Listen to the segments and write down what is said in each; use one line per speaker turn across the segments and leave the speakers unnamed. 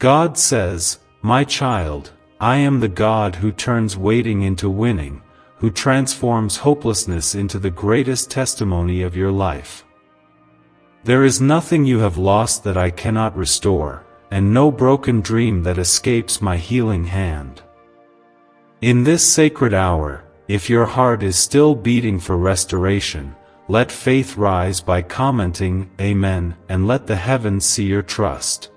God says, "My child, I am the God who turns waiting into winning, who transforms hopelessness into the greatest testimony of your life. There is nothing you have lost that I cannot restore, and no broken dream that escapes my healing hand." In this sacred hour, if your heart is still beating for restoration, let faith rise by commenting, "Amen," and let the heavens see your trust.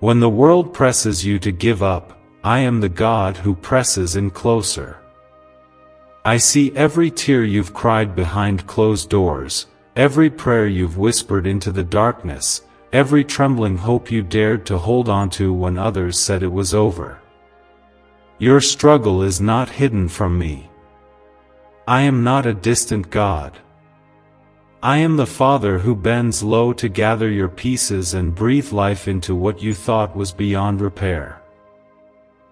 When the world presses you to give up, I am the God who presses in closer. I see every tear you've cried behind closed doors, every prayer you've whispered into the darkness, every trembling hope you dared to hold on to when others said it was over. Your struggle is not hidden from me. I am not a distant God. I am the Father who bends low to gather your pieces and breathe life into what you thought was beyond repair.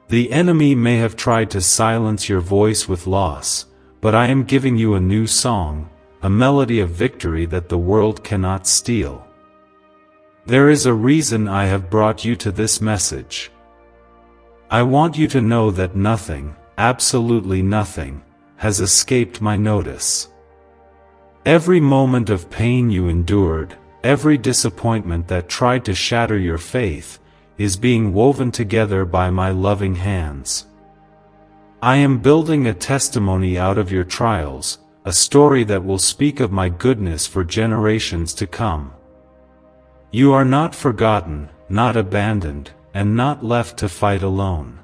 The enemy may have tried to silence your voice with loss, but I am giving you a new song, a melody of victory that the world cannot steal. There is a reason I have brought you to this message. I want you to know that nothing, absolutely nothing, has escaped my notice. Every moment of pain you endured, every disappointment that tried to shatter your faith, is being woven together by my loving hands. I am building a testimony out of your trials, a story that will speak of my goodness for generations to come. You are not forgotten, not abandoned, and not left to fight alone.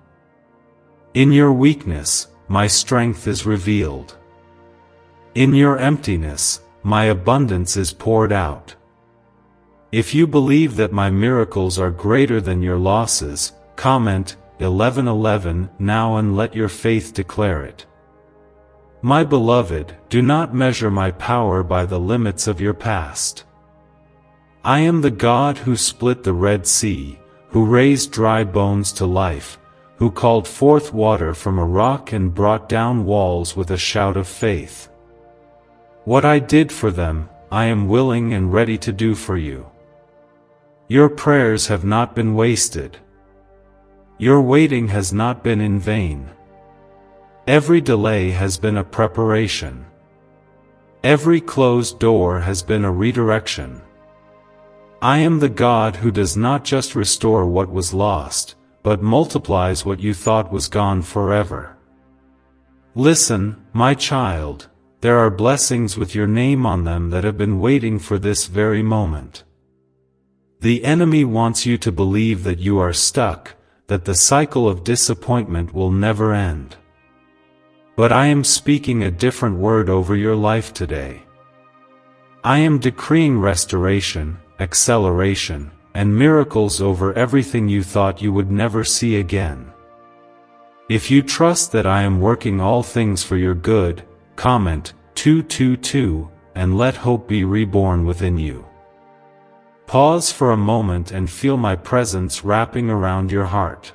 In your weakness, my strength is revealed. In your emptiness, my abundance is poured out. If you believe that my miracles are greater than your losses, comment 11:11 now and let your faith declare it. My beloved, do not measure my power by the limits of your past. I am the God who split the Red Sea, who raised dry bones to life, who called forth water from a rock and brought down walls with a shout of faith. What I did for them, I am willing and ready to do for you. Your prayers have not been wasted. Your waiting has not been in vain. Every delay has been a preparation. Every closed door has been a redirection. I am the God who does not just restore what was lost, but multiplies what you thought was gone forever. Listen, my child, there are blessings with your name on them that have been waiting for this very moment. The enemy wants you to believe that you are stuck, that the cycle of disappointment will never end. But I am speaking a different word over your life today. I am decreeing restoration, acceleration, and miracles over everything you thought you would never see again. If you trust that I am working all things for your good, comment 222 and let hope be reborn within you. Pause for a moment and feel my presence wrapping around your heart.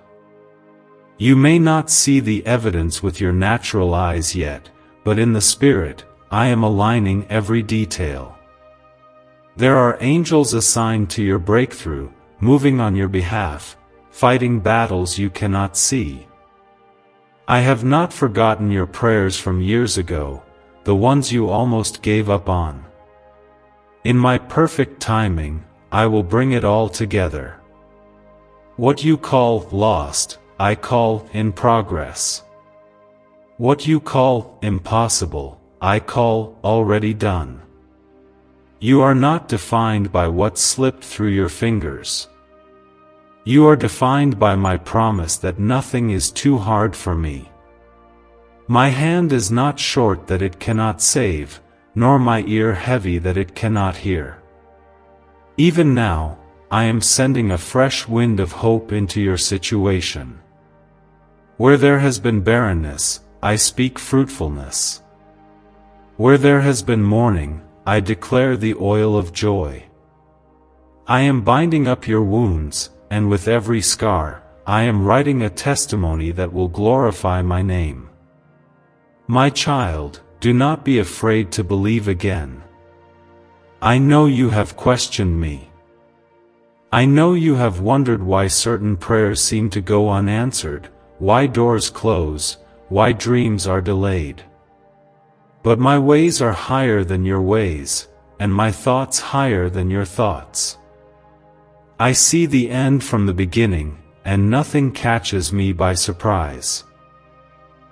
You may not see the evidence with your natural eyes yet, but in the Spirit, I am aligning every detail. There are angels assigned to your breakthrough, moving on your behalf, fighting battles you cannot see. I have not forgotten your prayers from years ago, the ones you almost gave up on. In my perfect timing, I will bring it all together. What you call lost, I call in progress. What you call impossible, I call already done. You are not defined by what slipped through your fingers. You are defined by my promise that nothing is too hard for me. My hand is not short that it cannot save, nor my ear heavy that it cannot hear. Even now, I am sending a fresh wind of hope into your situation. Where there has been barrenness, I speak fruitfulness. Where there has been mourning, I declare the oil of joy. I am binding up your wounds, and with every scar, I am writing a testimony that will glorify my name. My child, do not be afraid to believe again. I know you have questioned me. I know you have wondered why certain prayers seem to go unanswered, why doors close, why dreams are delayed. But my ways are higher than your ways, and my thoughts higher than your thoughts. I see the end from the beginning, and nothing catches me by surprise.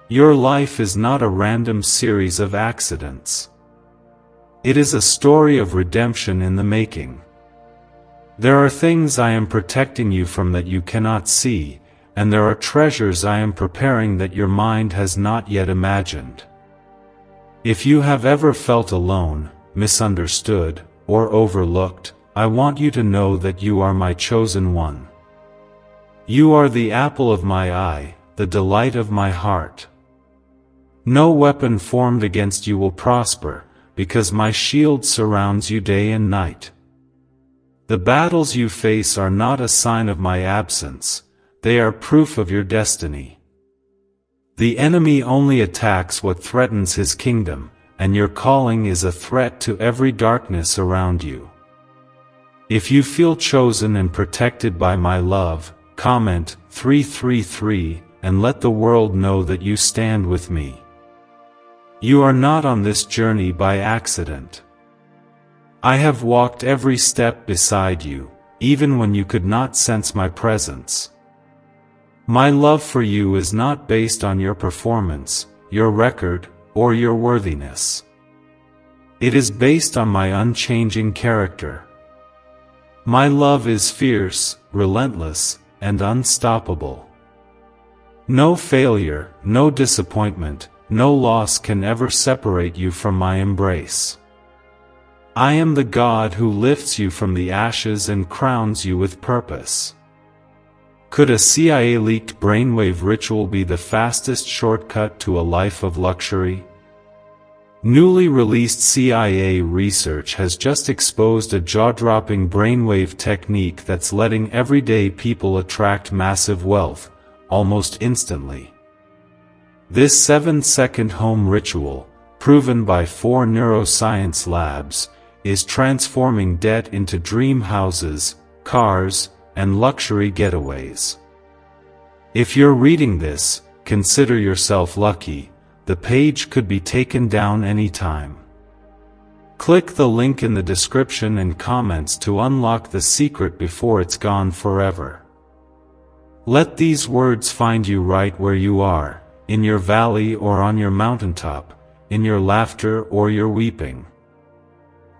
Your life is not a random series of accidents. It is a story of redemption in the making. There are things I am protecting you from that you cannot see, and there are treasures I am preparing that your mind has not yet imagined. If you have ever felt alone, misunderstood, or overlooked, I want you to know that you are my chosen one. You are the apple of my eye, the delight of my heart. No weapon formed against you will prosper, because my shield surrounds you day and night. The battles you face are not a sign of my absence, they are proof of your destiny. The enemy only attacks what threatens his kingdom, and your calling is a threat to every darkness around you. If you feel chosen and protected by my love, comment 333 and let the world know that you stand with me. You are not on this journey by accident. I have walked every step beside you, even when you could not sense my presence. My love for you is not based on your performance, your record, or your worthiness. It is based on my unchanging character. My love is fierce, relentless, and unstoppable. No failure, no disappointment, no loss can ever separate you from my embrace. I am the God who lifts you from the ashes and crowns you with purpose. Could a CIA-leaked brainwave ritual be the fastest shortcut to a life of luxury? Newly released CIA research has just exposed a jaw-dropping brainwave technique that's letting everyday people attract massive wealth, almost instantly. This 7-second home ritual, proven by 4 neuroscience labs, is transforming debt into dream houses, cars, and luxury getaways. If you're reading this, consider yourself lucky. The page could be taken down anytime. Click the link in the description and comments to unlock the secret before it's gone forever. Let these words find you right where you are, in your valley or on your mountaintop, in your laughter or your weeping.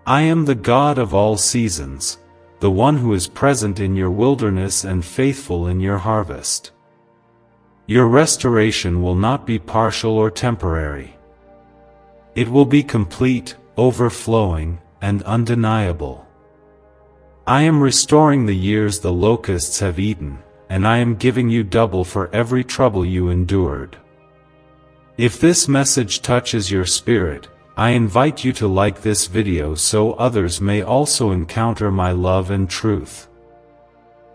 I am the God of all seasons, the one who is present in your wilderness and faithful in your harvest. Your restoration will not be partial or temporary. It will be complete, overflowing, and undeniable. I am restoring the years the locusts have eaten, and I am giving you double for every trouble you endured. If this message touches your spirit, I invite you to like this video so others may also encounter my love and truth.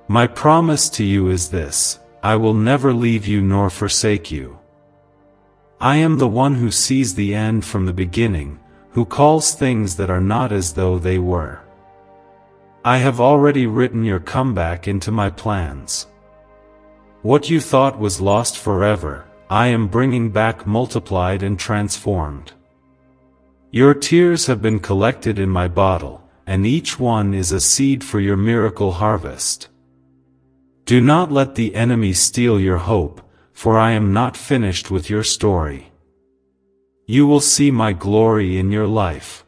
My promise to you is this: I will never leave you nor forsake you. I am the one who sees the end from the beginning, who calls things that are not as though they were. I have already written your comeback into my plans. What you thought was lost forever, I am bringing back multiplied and transformed. Your tears have been collected in my bottle, and each one is a seed for your miracle harvest. Do not let the enemy steal your hope, for I am not finished with your story. You will see my glory in your life.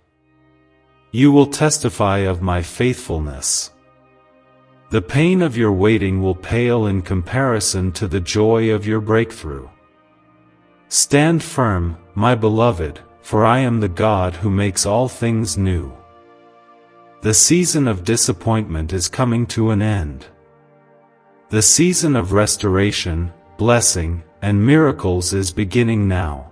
You will testify of my faithfulness. The pain of your waiting will pale in comparison to the joy of your breakthrough. Stand firm, my beloved, for I am the God who makes all things new. The season of disappointment is coming to an end. The season of restoration, blessing, and miracles is beginning now.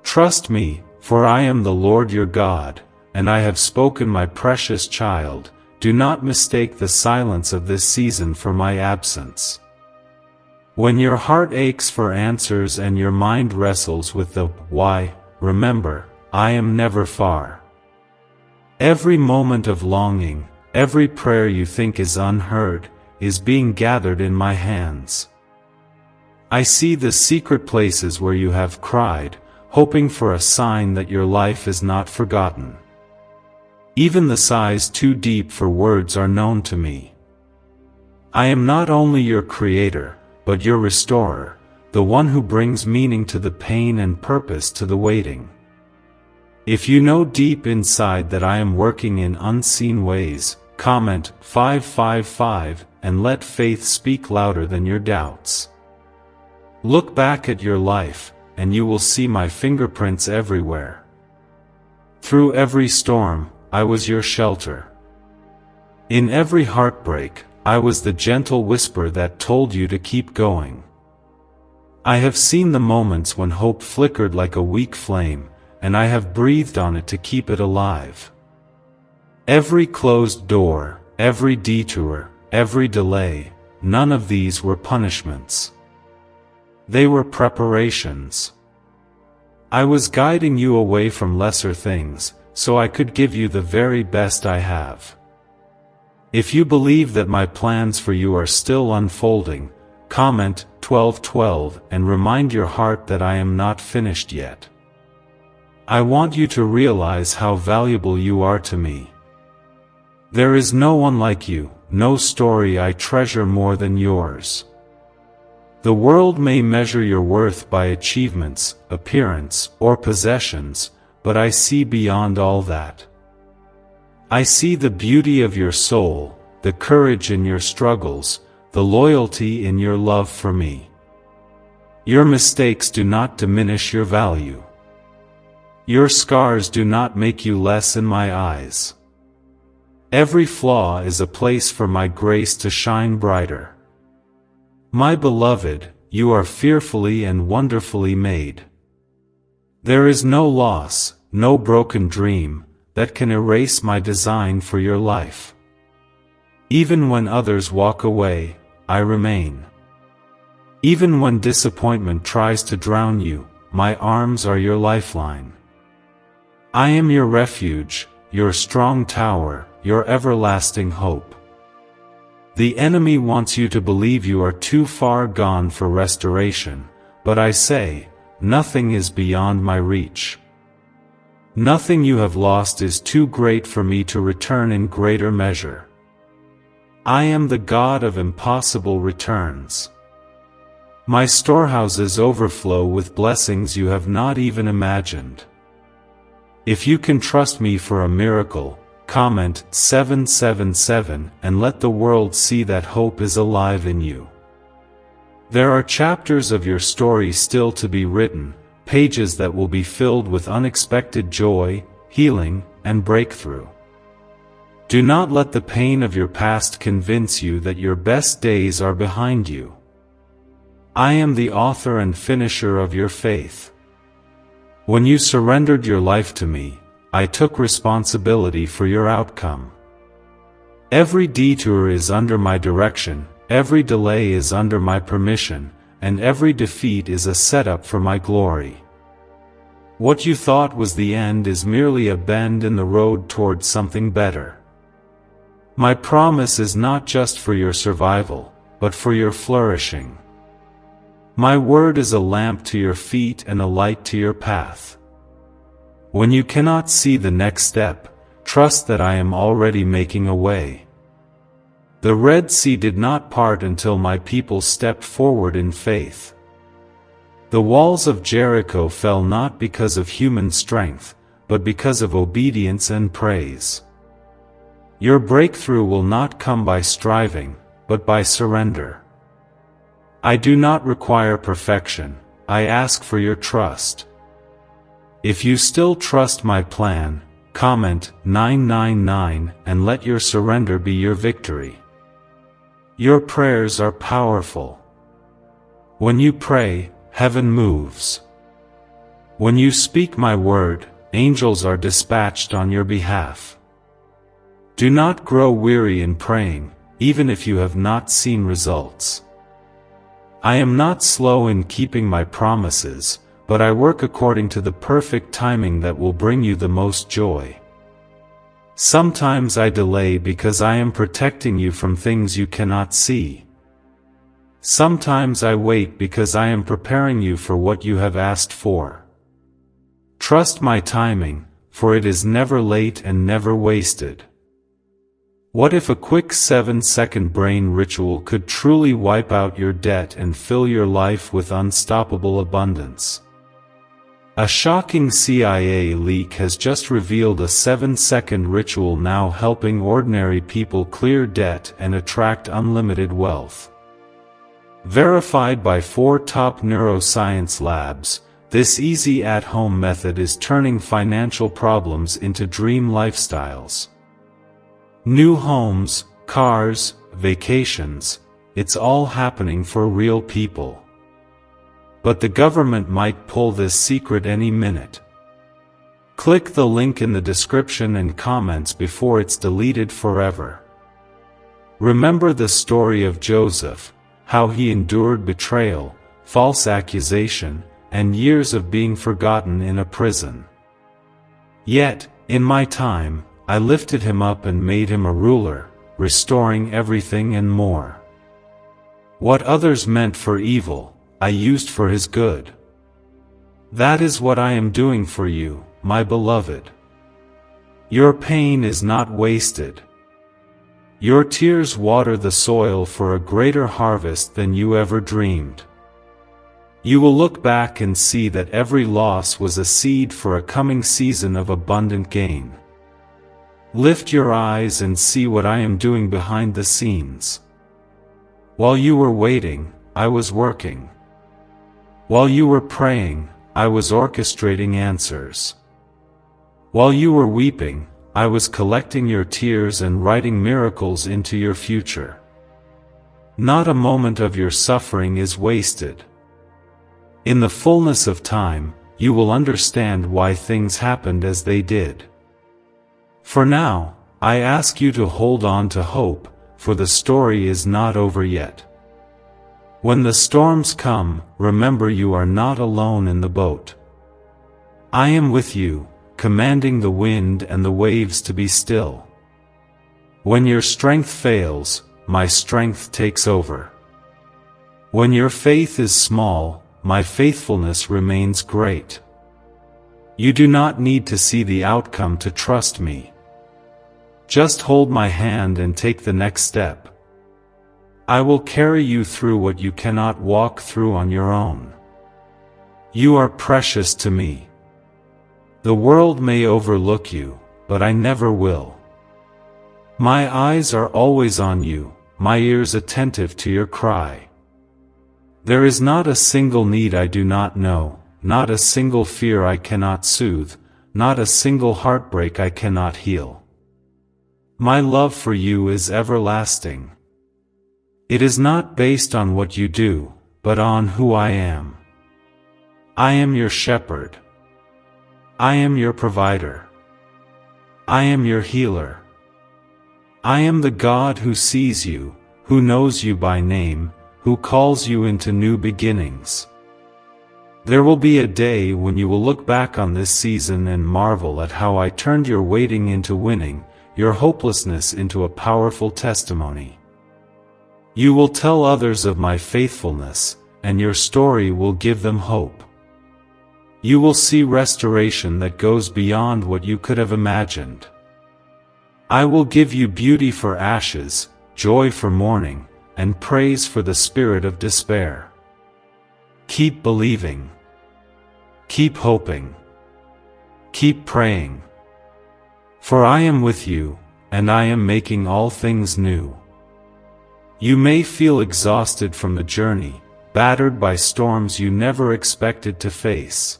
Trust me, for I am the Lord your God, and I have spoken, my precious child. Do not mistake the silence of this season for my absence. When your heart aches for answers and your mind wrestles with the why, remember, I am never far. Every moment of longing, every prayer you think is unheard, is being gathered in my hands. I see the secret places where you have cried, hoping for a sign that your life is not forgotten. Even the sighs too deep for words are known to me. I am not only your creator, but your restorer, the one who brings meaning to the pain and purpose to the waiting. If you know deep inside that I am working in unseen ways, comment 555 and let faith speak louder than your doubts. Look back at your life, and you will see my fingerprints everywhere. Through every storm, I was your shelter. In every heartbreak, I was the gentle whisper that told you to keep going. I have seen the moments when hope flickered like a weak flame, and I have breathed on it to keep it alive. Every closed door, every detour, every delay, none of these were punishments. They were preparations. I was guiding you away from lesser things, so I could give you the very best I have. If you believe that my plans for you are still unfolding, comment 1212 and remind your heart that I am not finished yet. I want you to realize how valuable you are to me. There is no one like you, no story I treasure more than yours. The world may measure your worth by achievements, appearance, or possessions, but I see beyond all that. I see the beauty of your soul, the courage in your struggles, the loyalty in your love for me. Your mistakes do not diminish your value. Your scars do not make you less in my eyes. Every flaw is a place for my grace to shine brighter. My beloved, you are fearfully and wonderfully made. There is no loss, no broken dream, that can erase my design for your life. Even when others walk away, I remain. Even when disappointment tries to drown you, my arms are your lifeline. I am your refuge, your strong tower, your everlasting hope. The enemy wants you to believe you are too far gone for restoration, but I say, nothing is beyond my reach. Nothing you have lost is too great for me to return in greater measure. I am the God of impossible returns. My storehouses overflow with blessings you have not even imagined. If you can trust me for a miracle, comment 777 and let the world see that hope is alive in you. There are chapters of your story still to be written, pages that will be filled with unexpected joy, healing, and breakthrough. Do not let the pain of your past convince you that your best days are behind you. I am the author and finisher of your faith. When you surrendered your life to me, I took responsibility for your outcome. Every detour is under my direction, every delay is under my permission, and every defeat is a setup for my glory. What you thought was the end is merely a bend in the road towards something better. My promise is not just for your survival, but for your flourishing. My word is a lamp to your feet and a light to your path. When you cannot see the next step, trust that I am already making a way. The Red Sea did not part until my people stepped forward in faith. The walls of Jericho fell not because of human strength, but because of obedience and praise. Your breakthrough will not come by striving, but by surrender. I do not require perfection, I ask for your trust. If you still trust my plan, comment 999 and let your surrender be your victory. Your prayers are powerful. When you pray, heaven moves. When you speak my word, angels are dispatched on your behalf. Do not grow weary in praying, even if you have not seen results. I am not slow in keeping my promises, but I work according to the perfect timing that will bring you the most joy. Sometimes I delay because I am protecting you from things you cannot see. Sometimes I wait because I am preparing you for what you have asked for. Trust my timing, for it is never late and never wasted. What if a quick 7-second brain ritual could truly wipe out your debt and fill your life with unstoppable abundance? A shocking CIA leak has just revealed a 7-second ritual now helping ordinary people clear debt and attract unlimited wealth. Verified by 4 top neuroscience labs, this easy at-home method is turning financial problems into dream lifestyles. New homes, cars, vacations, it's all happening for real people. But the government might pull this secret any minute. Click the link in the description and comments before it's deleted forever. Remember the story of Joseph, how he endured betrayal, false accusation, and years of being forgotten in a prison. Yet, in my time, I lifted him up and made him a ruler, restoring everything and more. What others meant for evil, I used for his good. That is what I am doing for you, my beloved. Your pain is not wasted. Your tears water the soil for a greater harvest than you ever dreamed. You will look back and see that every loss was a seed for a coming season of abundant gain. Lift your eyes and see what I am doing behind the scenes. While you were waiting, I was working. While you were praying, I was orchestrating answers. While you were weeping, I was collecting your tears and writing miracles into your future. Not a moment of your suffering is wasted. In the fullness of time, you will understand why things happened as they did. For now, I ask you to hold on to hope, for the story is not over yet. When the storms come, remember you are not alone in the boat. I am with you, commanding the wind and the waves to be still. When your strength fails, my strength takes over. When your faith is small, my faithfulness remains great. You do not need to see the outcome to trust me. Just hold my hand and take the next step. I will carry you through what you cannot walk through on your own. You are precious to me. The world may overlook you, but I never will. My eyes are always on you, my ears attentive to your cry. There is not a single need I do not know, not a single fear I cannot soothe, not a single heartbreak I cannot heal. My love for you is everlasting. It is not based on what you do, but on who I am. I am your shepherd. I am your provider. I am your healer. I am the God who sees you, who knows you by name, who calls you into new beginnings. There will be a day when you will look back on this season and marvel at how I turned your waiting into winning, your hopelessness into a powerful testimony. You will tell others of my faithfulness, and your story will give them hope. You will see restoration that goes beyond what you could have imagined. I will give you beauty for ashes, joy for mourning, and praise for the spirit of despair. Keep believing. Keep hoping. Keep praying. For I am with you, and I am making all things new. You may feel exhausted from the journey, battered by storms you never expected to face.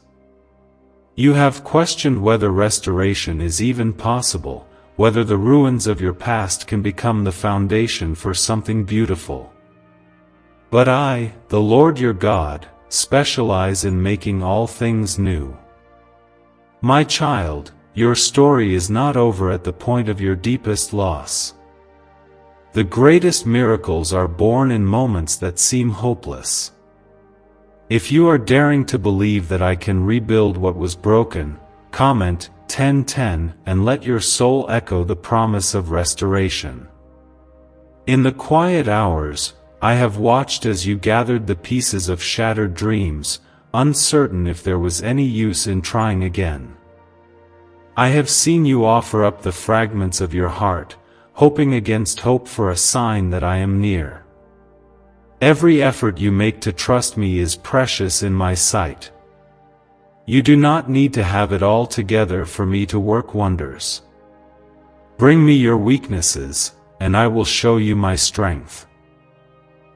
You have questioned whether restoration is even possible, whether the ruins of your past can become the foundation for something beautiful. But I, the Lord your God, specialize in making all things new. My child, your story is not over at the point of your deepest loss. The greatest miracles are born in moments that seem hopeless. If you are daring to believe that I can rebuild what was broken, comment, 10:10, and let your soul echo the promise of restoration. In the quiet hours, I have watched as you gathered the pieces of shattered dreams, uncertain if there was any use in trying again. I have seen you offer up the fragments of your heart, hoping against hope for a sign that I am near. Every effort you make to trust me is precious in my sight. You do not need to have it all together for me to work wonders. Bring me your weaknesses, and I will show you my strength.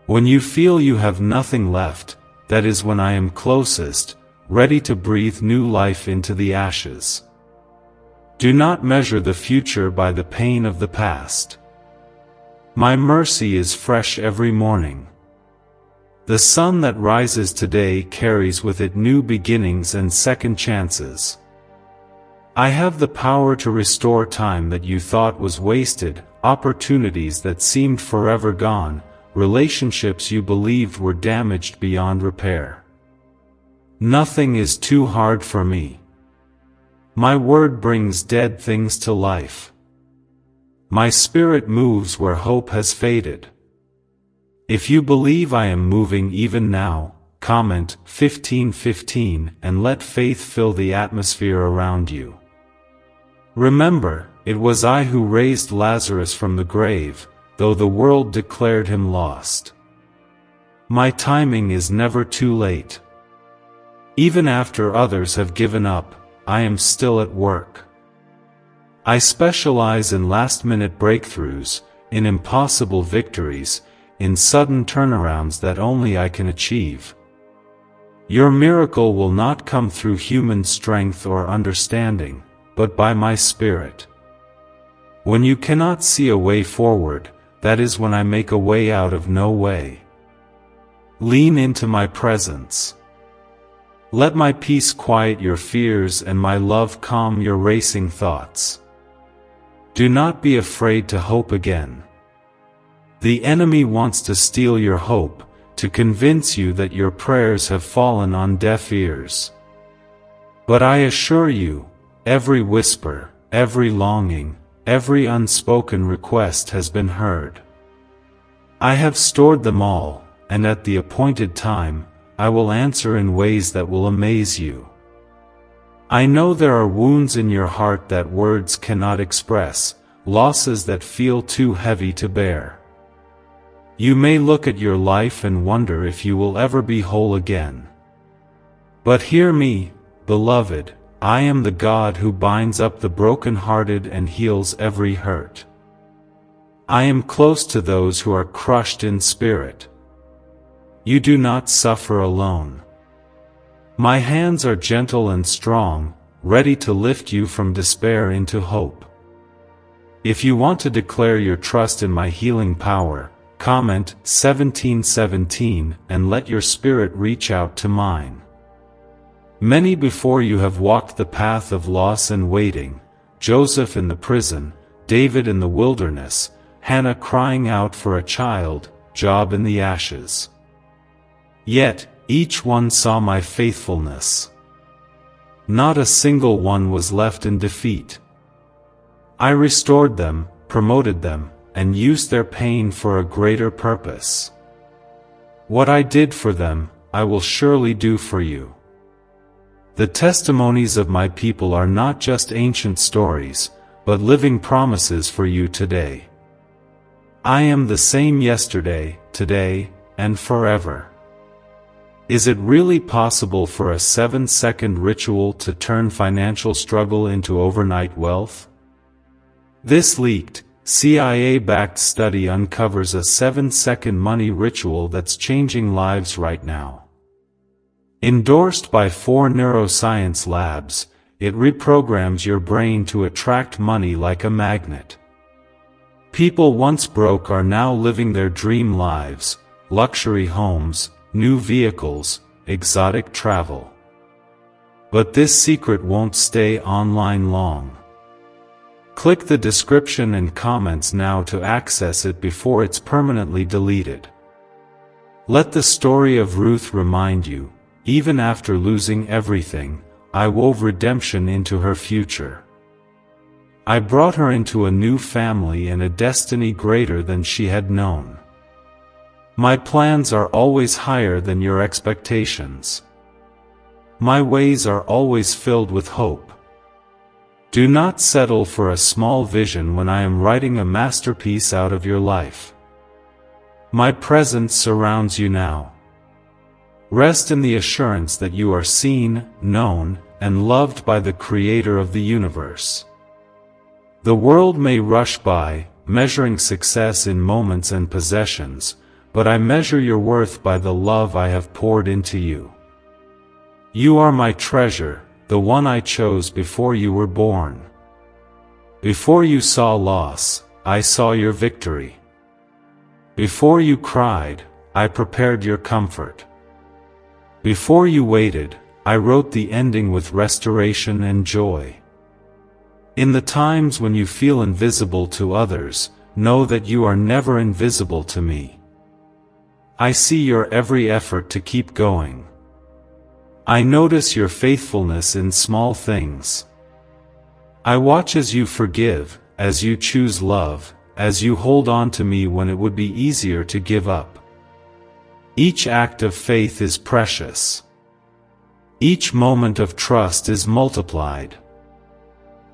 When you feel you have nothing left, that is when I am closest, ready to breathe new life into the ashes. Do not measure the future by the pain of the past. My mercy is fresh every morning. The sun that rises today carries with it new beginnings and second chances. I have the power to restore time that you thought was wasted, opportunities that seemed forever gone, relationships you believed were damaged beyond repair. Nothing is too hard for me. My word brings dead things to life. My spirit moves where hope has faded. If you believe I am moving even now, comment 15:15 and let faith fill the atmosphere around you. Remember, it was I who raised Lazarus from the grave, though the world declared him lost. My timing is never too late. Even after others have given up, I am still at work. I specialize in last-minute breakthroughs, in impossible victories, in sudden turnarounds that only I can achieve. Your miracle will not come through human strength or understanding, but by my Spirit. When you cannot see a way forward, that is when I make a way out of no way. Lean into my presence. Let my peace quiet your fears and my love calm your racing thoughts. Do not be afraid to hope again. The enemy wants to steal your hope, to convince you that your prayers have fallen on deaf ears. But I assure you, every whisper, every longing, every unspoken request has been heard. I have stored them all, and at the appointed time, I will answer in ways that will amaze you. I know there are wounds in your heart that words cannot express, losses that feel too heavy to bear. You may look at your life and wonder if you will ever be whole again. But hear me, beloved, I am the God who binds up the broken-hearted and heals every hurt. I am close to those who are crushed in spirit. You do not suffer alone. My hands are gentle and strong, ready to lift you from despair into hope. If you want to declare your trust in my healing power, comment 17:17 and let your spirit reach out to mine. Many before you have walked the path of loss and waiting, Joseph in the prison, David in the wilderness, Hannah crying out for a child, Job in the ashes. Yet, each one saw my faithfulness. Not a single one was left in defeat. I restored them, promoted them, and used their pain for a greater purpose. What I did for them, I will surely do for you. The testimonies of my people are not just ancient stories, but living promises for you today. I am the same yesterday, today, and forever. Is it really possible for a 7-second ritual to turn financial struggle into overnight wealth? This leaked, CIA-backed study uncovers a 7-second money ritual that's changing lives right now. Endorsed by 4 neuroscience labs, it reprograms your brain to attract money like a magnet. People once broke are now living their dream lives, luxury homes, new vehicles, exotic travel. But this secret won't stay online long. Click the description and comments now to access it before it's permanently deleted. Let the story of Ruth remind you, even after losing everything, I wove redemption into her future. I brought her into a new family and a destiny greater than she had known. My plans are always higher than your expectations. My ways are always filled with hope. Do not settle for a small vision when I am writing a masterpiece out of your life. My presence surrounds you now. Rest in the assurance that you are seen, known, and loved by the Creator of the universe. The world may rush by, measuring success in moments and possessions, but I measure your worth by the love I have poured into you. You are my treasure, the one I chose before you were born. Before you saw loss, I saw your victory. Before you cried, I prepared your comfort. Before you waited, I wrote the ending with restoration and joy. In the times when you feel invisible to others, know that you are never invisible to me. I see your every effort to keep going. I notice your faithfulness in small things. I watch as you forgive, as you choose love, as you hold on to me when it would be easier to give up. Each act of faith is precious. Each moment of trust is multiplied.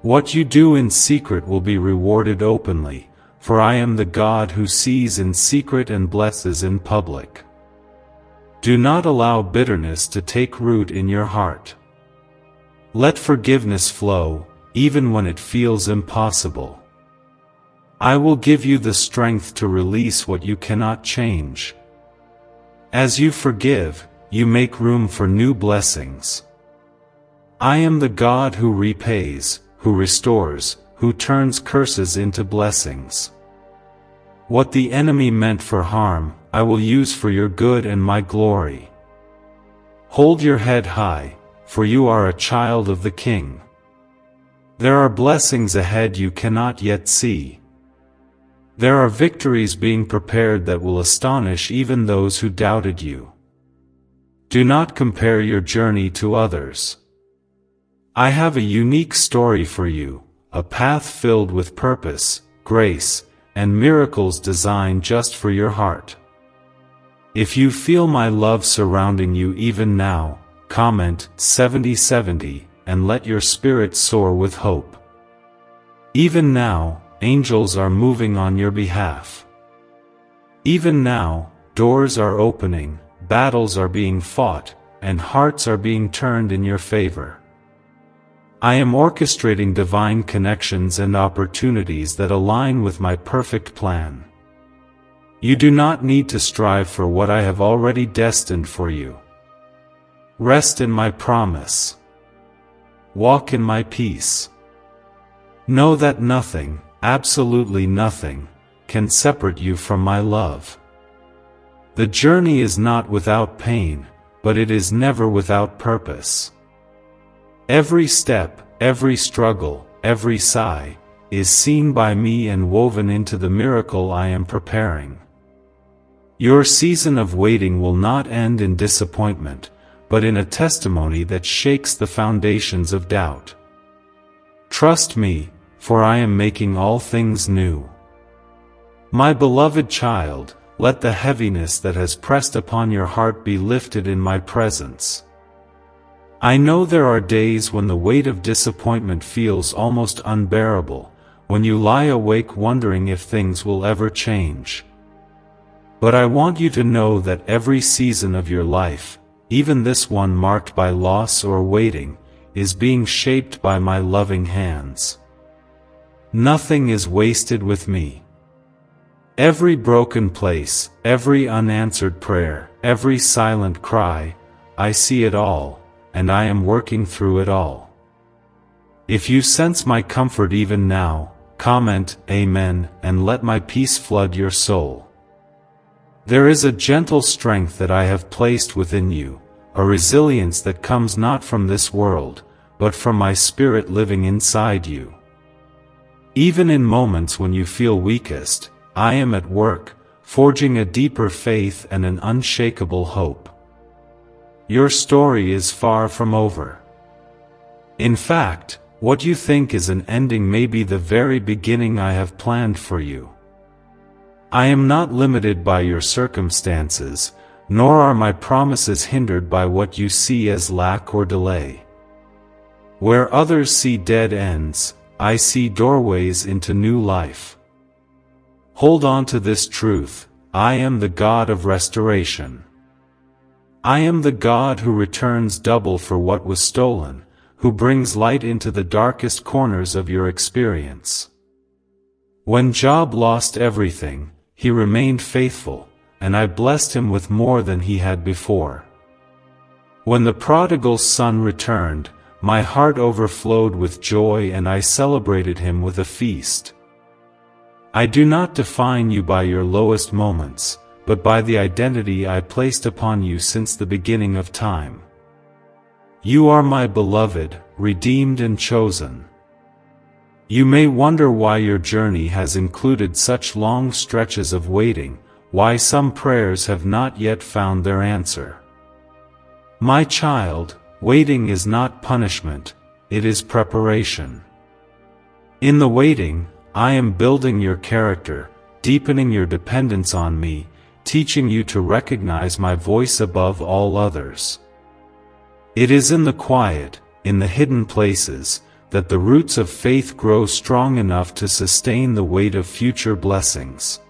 What you do in secret will be rewarded openly, for I am the God who sees in secret and blesses in public. Do not allow bitterness to take root in your heart. Let forgiveness flow, even when it feels impossible. I will give you the strength to release what you cannot change. As you forgive, you make room for new blessings. I am the God who repays, who restores, who turns curses into blessings. What the enemy meant for harm, I will use for your good and my glory. Hold your head high, for you are a child of the King. There are blessings ahead you cannot yet see. There are victories being prepared that will astonish even those who doubted you. Do not compare your journey to others. I have a unique story for you, a path filled with purpose, grace, and miracles designed just for your heart. If you feel my love surrounding you even now, comment 7070 and let your spirit soar with hope. Even now, angels are moving on your behalf. Even now, doors are opening, battles are being fought, and hearts are being turned in your favor. I am orchestrating divine connections and opportunities that align with my perfect plan. You do not need to strive for what I have already destined for you. Rest in my promise. Walk in my peace. Know that nothing, absolutely nothing, can separate you from my love. The journey is not without pain, but it is never without purpose. Every step, every struggle, every sigh, is seen by me and woven into the miracle I am preparing. Your season of waiting will not end in disappointment, but in a testimony that shakes the foundations of doubt. Trust me, for I am making all things new. My beloved child, let the heaviness that has pressed upon your heart be lifted in my presence. I know there are days when the weight of disappointment feels almost unbearable, when you lie awake wondering if things will ever change. But I want you to know that every season of your life, even this one marked by loss or waiting, is being shaped by my loving hands. Nothing is wasted with me. Every broken place, every unanswered prayer, every silent cry, I see it all, and I am working through it all. If you sense my comfort even now, comment Amen and let my peace flood your soul. There is a gentle strength that I have placed within you, a resilience that comes not from this world, but from my spirit living inside you. Even in moments when you feel weakest, I am at work, forging a deeper faith and an unshakable hope. Your story is far from over. In fact, What you think is an ending may be the very beginning I have planned for you. I am not limited by your circumstances, nor are my promises hindered by what you see as lack or delay. Where others see dead ends, I see doorways into new life. Hold on to this truth: I am the God of restoration. I am the God who returns double for what was stolen, who brings light into the darkest corners of your experience. When Job lost everything, he remained faithful, and I blessed him with more than he had before. When the prodigal son returned, my heart overflowed with joy and I celebrated him with a feast. I do not define you by your lowest moments, but by the identity I placed upon you since the beginning of time. You are my beloved, redeemed and chosen. You may wonder why your journey has included such long stretches of waiting, why some prayers have not yet found their answer. My child, waiting is not punishment, it is preparation. In the waiting, I am building your character, deepening your dependence on me, teaching you to recognize my voice above all others. It is in the quiet, in the hidden places, that the roots of faith grow strong enough to sustain the weight of future blessings.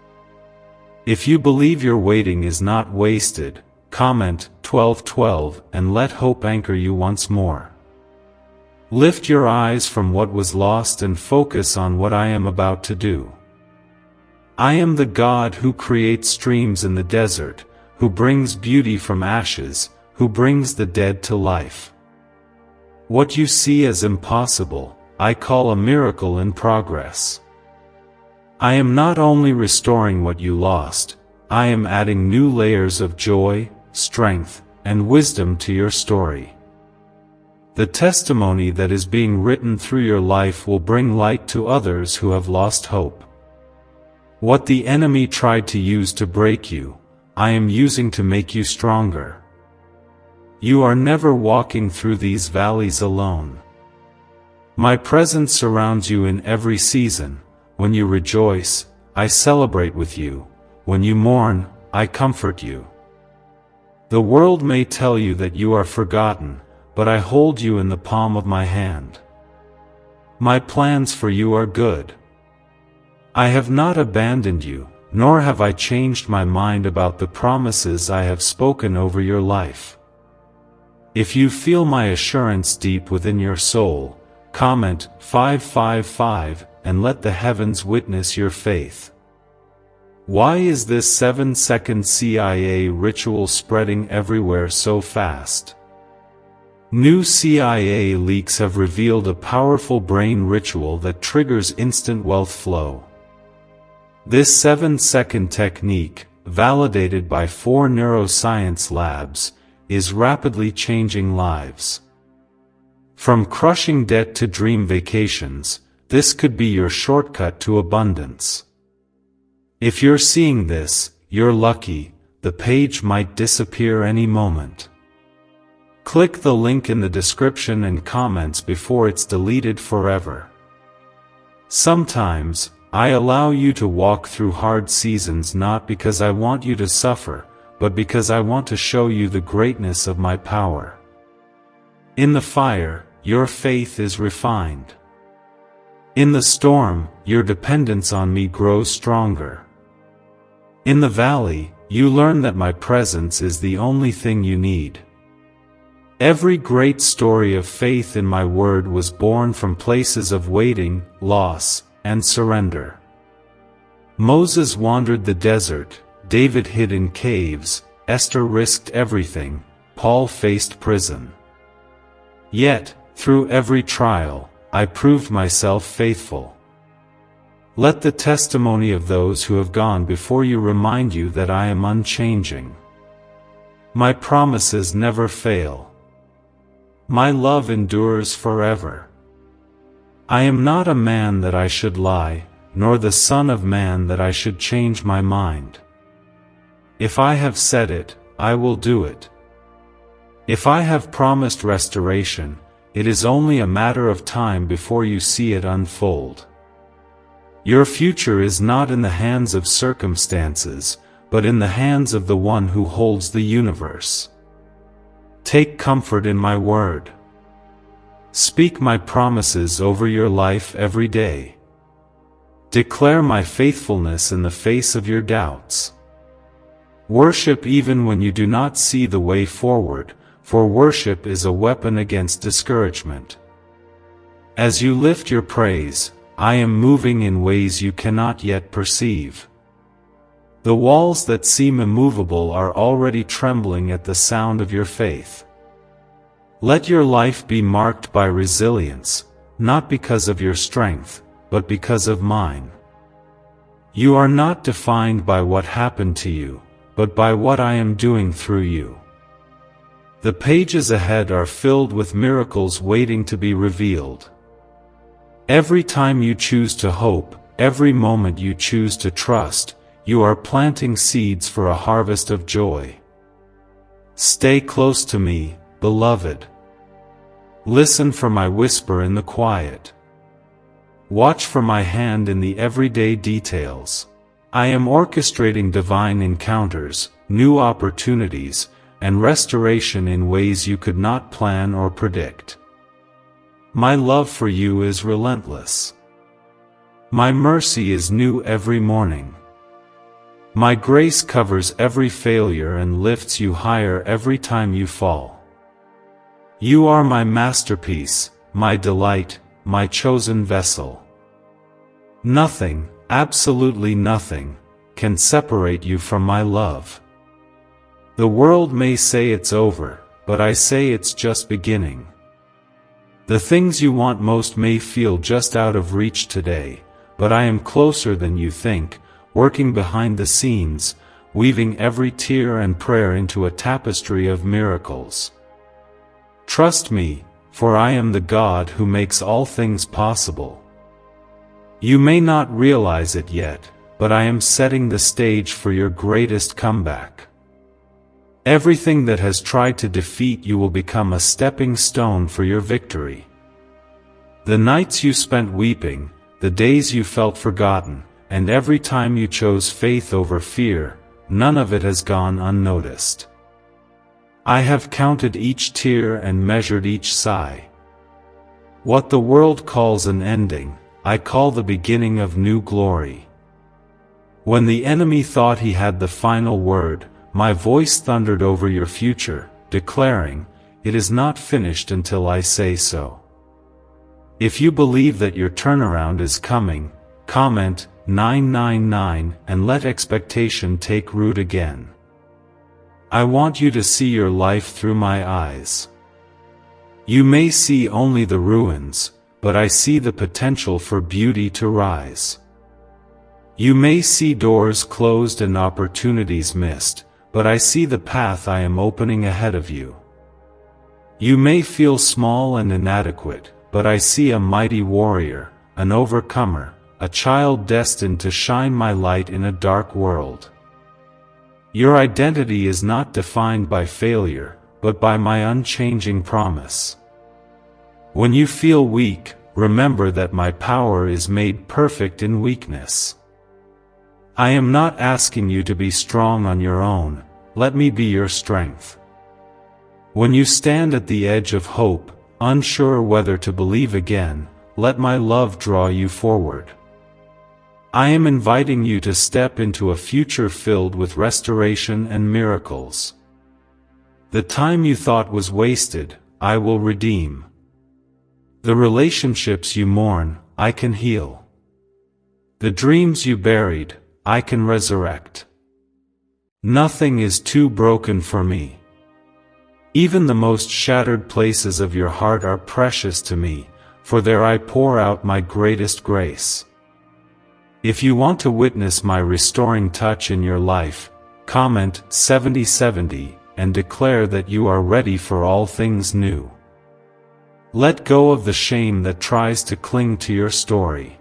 If you believe your waiting is not wasted, comment 1212 and let hope anchor you once more. Lift your eyes from what was lost and focus on what I am about to do. I am the God who creates streams in the desert, who brings beauty from ashes, who brings the dead to life. What you see as impossible, I call a miracle in progress. I am not only restoring what you lost, I am adding new layers of joy, strength, and wisdom to your story. The testimony that is being written through your life will bring light to others who have lost hope. What the enemy tried to use to break you, I am using to make you stronger. You are never walking through these valleys alone. My presence surrounds you in every season. When you rejoice, I celebrate with you. When you mourn, I comfort you. The world may tell you that you are forgotten, but I hold you in the palm of my hand. My plans for you are good. I have not abandoned you, nor have I changed my mind about the promises I have spoken over your life. If you feel my assurance deep within your soul, comment 555 and let the heavens witness your faith. Why is this 7-second CIA ritual spreading everywhere so fast? New CIA leaks have revealed a powerful brain ritual that triggers instant wealth flow. This 7-second technique, validated by 4 neuroscience labs, is rapidly changing lives. From crushing debt to dream vacations, this could be your shortcut to abundance. If you're seeing this, you're lucky, the page might disappear any moment. Click the link in the description and comments before it's deleted forever. Sometimes, I allow you to walk through hard seasons not because I want you to suffer, but because I want to show you the greatness of my power. In the fire, your faith is refined. In the storm, your dependence on me grows stronger. In the valley, you learn that my presence is the only thing you need. Every great story of faith in my word was born from places of waiting, loss, and surrender. Moses wandered the desert, David hid in caves, Esther risked everything, Paul faced prison. Yet, through every trial, I proved myself faithful. Let the testimony of those who have gone before you remind you that I am unchanging. My promises never fail. My love endures forever. I am not a man that I should lie, nor the son of man that I should change my mind. If I have said it, I will do it. If I have promised restoration, it is only a matter of time before you see it unfold. Your future is not in the hands of circumstances, but in the hands of the one who holds the universe. Take comfort in my word. Speak my promises over your life every day. Declare my faithfulness in the face of your doubts. Worship even when you do not see the way forward, for worship is a weapon against discouragement. As you lift your praise, I am moving in ways you cannot yet perceive. The walls that seem immovable are already trembling at the sound of your faith. Let your life be marked by resilience, not because of your strength, but because of mine. You are not defined by what happened to you, but by what I am doing through you. The pages ahead are filled with miracles waiting to be revealed. Every time you choose to hope, every moment you choose to trust, you are planting seeds for a harvest of joy. Stay close to me, beloved. Listen for my whisper in the quiet. Watch for my hand in the everyday details. I am orchestrating divine encounters, new opportunities, and restoration in ways you could not plan or predict. My love for you is relentless. My mercy is new every morning. My grace covers every failure and lifts you higher every time you fall. You are my masterpiece, my delight, my chosen vessel. Nothing, absolutely nothing, can separate you from my love. The world may say it's over, but I say it's just beginning. The things you want most may feel just out of reach today, but I am closer than you think, working behind the scenes, weaving every tear and prayer into a tapestry of miracles. Trust me, for I am the God who makes all things possible. You may not realize it yet, but I am setting the stage for your greatest comeback. Everything that has tried to defeat you will become a stepping stone for your victory. The nights you spent weeping, the days you felt forgotten, and every time you chose faith over fear, none of it has gone unnoticed. I have counted each tear and measured each sigh. What the world calls an ending, I call the beginning of new glory. When the enemy thought he had the final word, my voice thundered over your future, declaring, "It is not finished until I say so." If you believe that your turnaround is coming, comment 999 and let expectation take root again. I want you to see your life through my eyes. You may see only the ruins, but I see the potential for beauty to rise. You may see doors closed and opportunities missed, but I see the path I am opening ahead of you. You may feel small and inadequate, but I see a mighty warrior, an overcomer, a child destined to shine my light in a dark world. Your identity is not defined by failure, but by my unchanging promise. When you feel weak, remember that my power is made perfect in weakness. I am not asking you to be strong on your own, let me be your strength. When you stand at the edge of hope, unsure whether to believe again, let my love draw you forward. I am inviting you to step into a future filled with restoration and miracles. The time you thought was wasted, I will redeem. The relationships you mourn, I can heal. The dreams you buried, I can resurrect. Nothing is too broken for me. Even the most shattered places of your heart are precious to me, for there I pour out my greatest grace. If you want to witness my restoring touch in your life, comment 7070 and declare that you are ready for all things new. Let go of the shame that tries to cling to your story.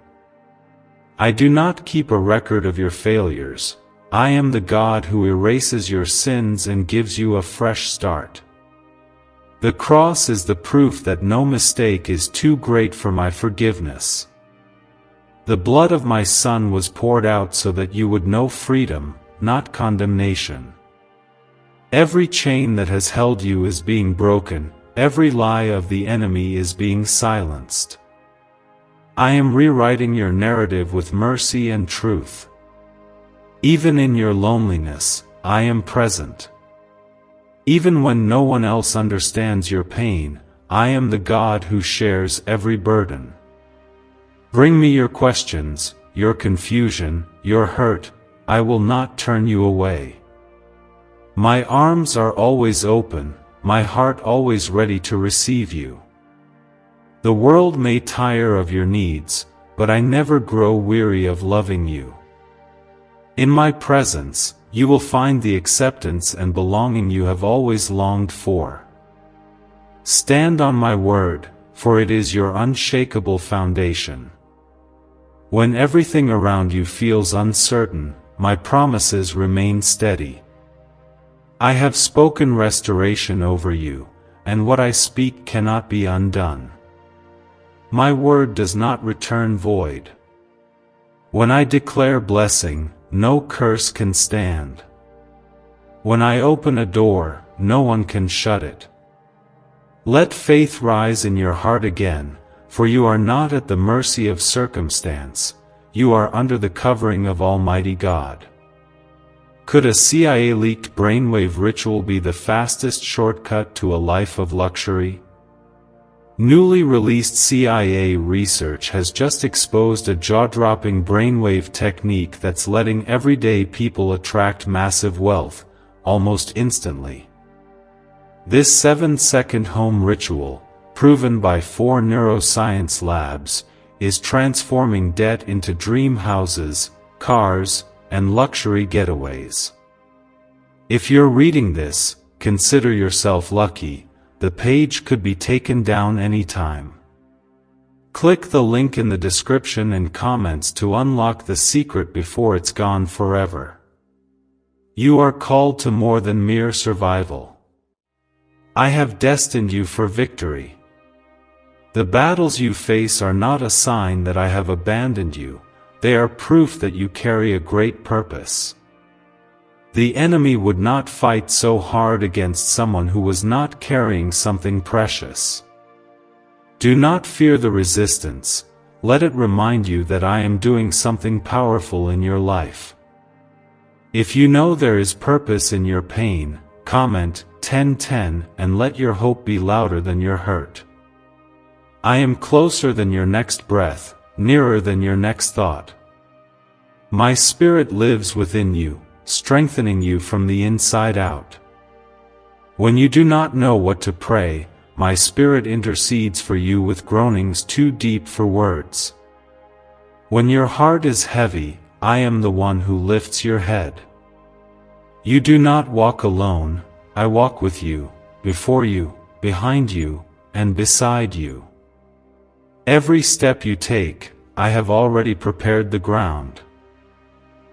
I do not keep a record of your failures. I am the God who erases your sins and gives you a fresh start. The cross is the proof that no mistake is too great for my forgiveness. The blood of my Son was poured out so that you would know freedom, not condemnation. Every chain that has held you is being broken, every lie of the enemy is being silenced. I am rewriting your narrative with mercy and truth. Even in your loneliness, I am present. Even when no one else understands your pain, I am the God who shares every burden. Bring me your questions, your confusion, your hurt, I will not turn you away. My arms are always open, my heart always ready to receive you. The world may tire of your needs, but I never grow weary of loving you. In my presence, you will find the acceptance and belonging you have always longed for. Stand on my word, for it is your unshakable foundation. When everything around you feels uncertain, my promises remain steady. I have spoken restoration over you, and what I speak cannot be undone. My word does not return void. When I declare blessing, no curse can stand. When I open a door, no one can shut it. Let faith rise in your heart again, for you are not at the mercy of circumstance, you are under the covering of Almighty God. Could a CIA-leaked brainwave ritual be the fastest shortcut to a life of luxury? Newly released CIA research has just exposed a jaw-dropping brainwave technique that's letting everyday people attract massive wealth, almost instantly. This 7-second home ritual, proven by 4 neuroscience labs, is transforming debt into dream houses, cars, and luxury getaways. If you're reading this, consider yourself lucky. The page could be taken down anytime. Click the link in the description and comments to unlock the secret before it's gone forever. You are called to more than mere survival. I have destined you for victory. The battles you face are not a sign that I have abandoned you, they are proof that you carry a great purpose. The enemy would not fight so hard against someone who was not carrying something precious. Do not fear the resistance, let it remind you that I am doing something powerful in your life. If you know there is purpose in your pain, comment 1010 and let your hope be louder than your hurt. I am closer than your next breath, nearer than your next thought. My spirit lives within you, strengthening you from the inside out. When you do not know what to pray, my spirit intercedes for you with groanings too deep for words. When your heart is heavy, I am the one who lifts your head. You do not walk alone, I walk with you, before you, behind you, and beside you. Every step you take, I have already prepared the ground.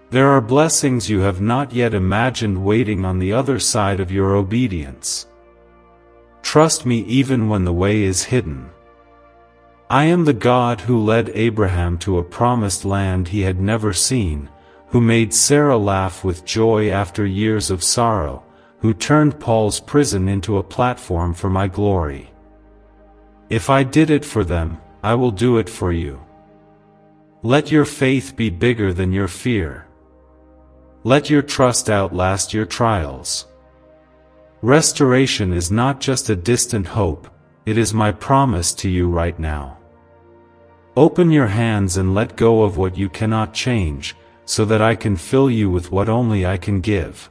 There are blessings you have not yet imagined waiting on the other side of your obedience. Trust me even when the way is hidden. I am the God who led Abraham to a promised land he had never seen, who made Sarah laugh with joy after years of sorrow, who turned Paul's prison into a platform for my glory. If I did it for them, I will do it for you. Let your faith be bigger than your fear. Let your trust outlast your trials. Restoration is not just a distant hope, it is my promise to you right now. Open your hands and let go of what you cannot change, so that I can fill you with what only I can give.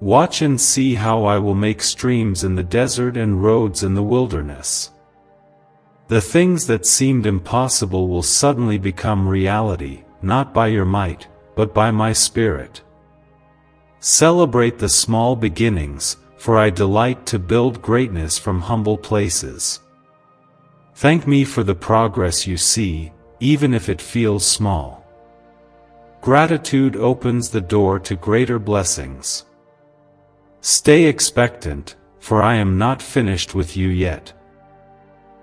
Watch and see how I will make streams in the desert and roads in the wilderness. The things that seemed impossible will suddenly become reality, not by your might, but by my Spirit. Celebrate the small beginnings, for I delight to build greatness from humble places. Thank me for the progress you see, even if it feels small. Gratitude opens the door to greater blessings. Stay expectant, for I am not finished with you yet.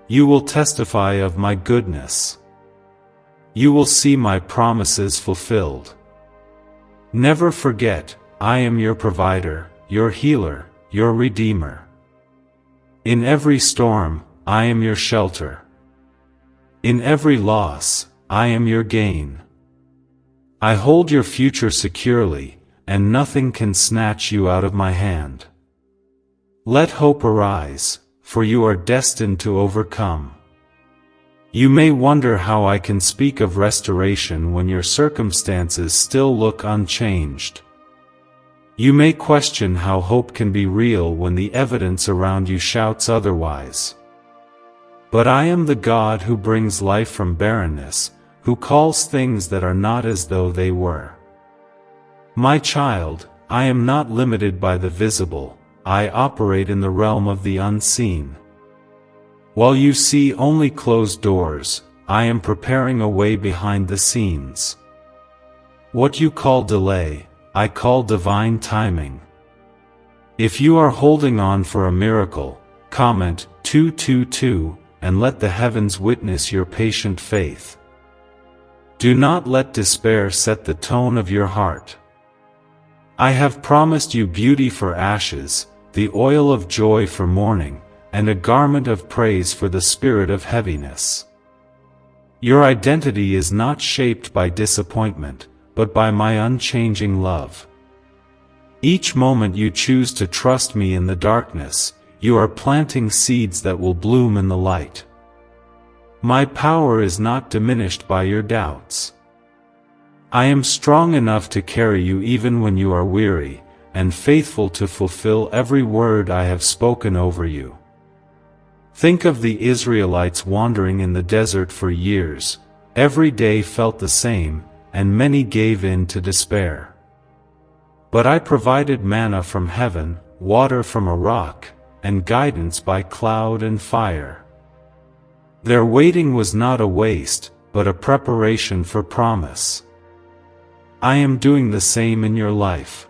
You will testify of my goodness. You will see my promises fulfilled. Never forget, I am your provider, your healer, your redeemer. In every storm, I am your shelter. In every loss, I am your gain. I hold your future securely, and nothing can snatch you out of my hand. Let hope arise, for you are destined to overcome. You may wonder how I can speak of restoration when your circumstances still look unchanged. You may question how hope can be real when the evidence around you shouts otherwise. But I am the God who brings life from barrenness, who calls things that are not as though they were. My child, I am not limited by the visible, I operate in the realm of the unseen. While you see only closed doors, I am preparing a way behind the scenes. What you call delay, I call divine timing. If you are holding on for a miracle, comment 222 and let the heavens witness your patient faith. Do not let despair set the tone of your heart. I have promised you beauty for ashes, the oil of joy for mourning, and a garment of praise for the spirit of heaviness. Your identity is not shaped by disappointment, but by my unchanging love. Each moment you choose to trust me in the darkness, you are planting seeds that will bloom in the light. My power is not diminished by your doubts. I am strong enough to carry you even when you are weary, and faithful to fulfill every word I have spoken over you. Think of the Israelites wandering in the desert for years. Every day felt the same, and many gave in to despair. But I provided manna from heaven, water from a rock, and guidance by cloud and fire. Their waiting was not a waste, but a preparation for promise. I am doing the same in your life.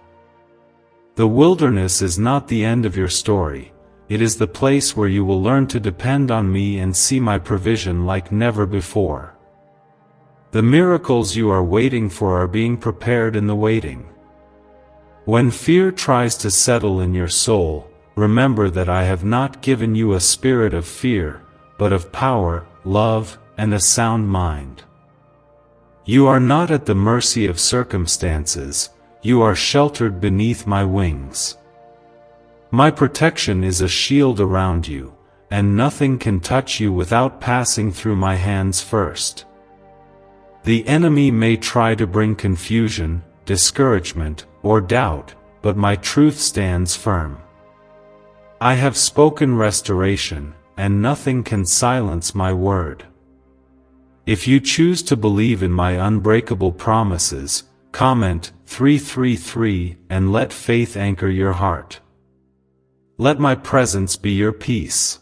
The wilderness is not the end of your story. It is the place where you will learn to depend on me and see my provision like never before. The miracles you are waiting for are being prepared in the waiting. When fear tries to settle in your soul, remember that I have not given you a spirit of fear, but of power, love, and a sound mind. You are not at the mercy of circumstances, you are sheltered beneath my wings. My protection is a shield around you, and nothing can touch you without passing through my hands first. The enemy may try to bring confusion, discouragement, or doubt, but my truth stands firm. I have spoken restoration, and nothing can silence my word. If you choose to believe in my unbreakable promises, comment 333 and let faith anchor your heart. Let my presence be your peace.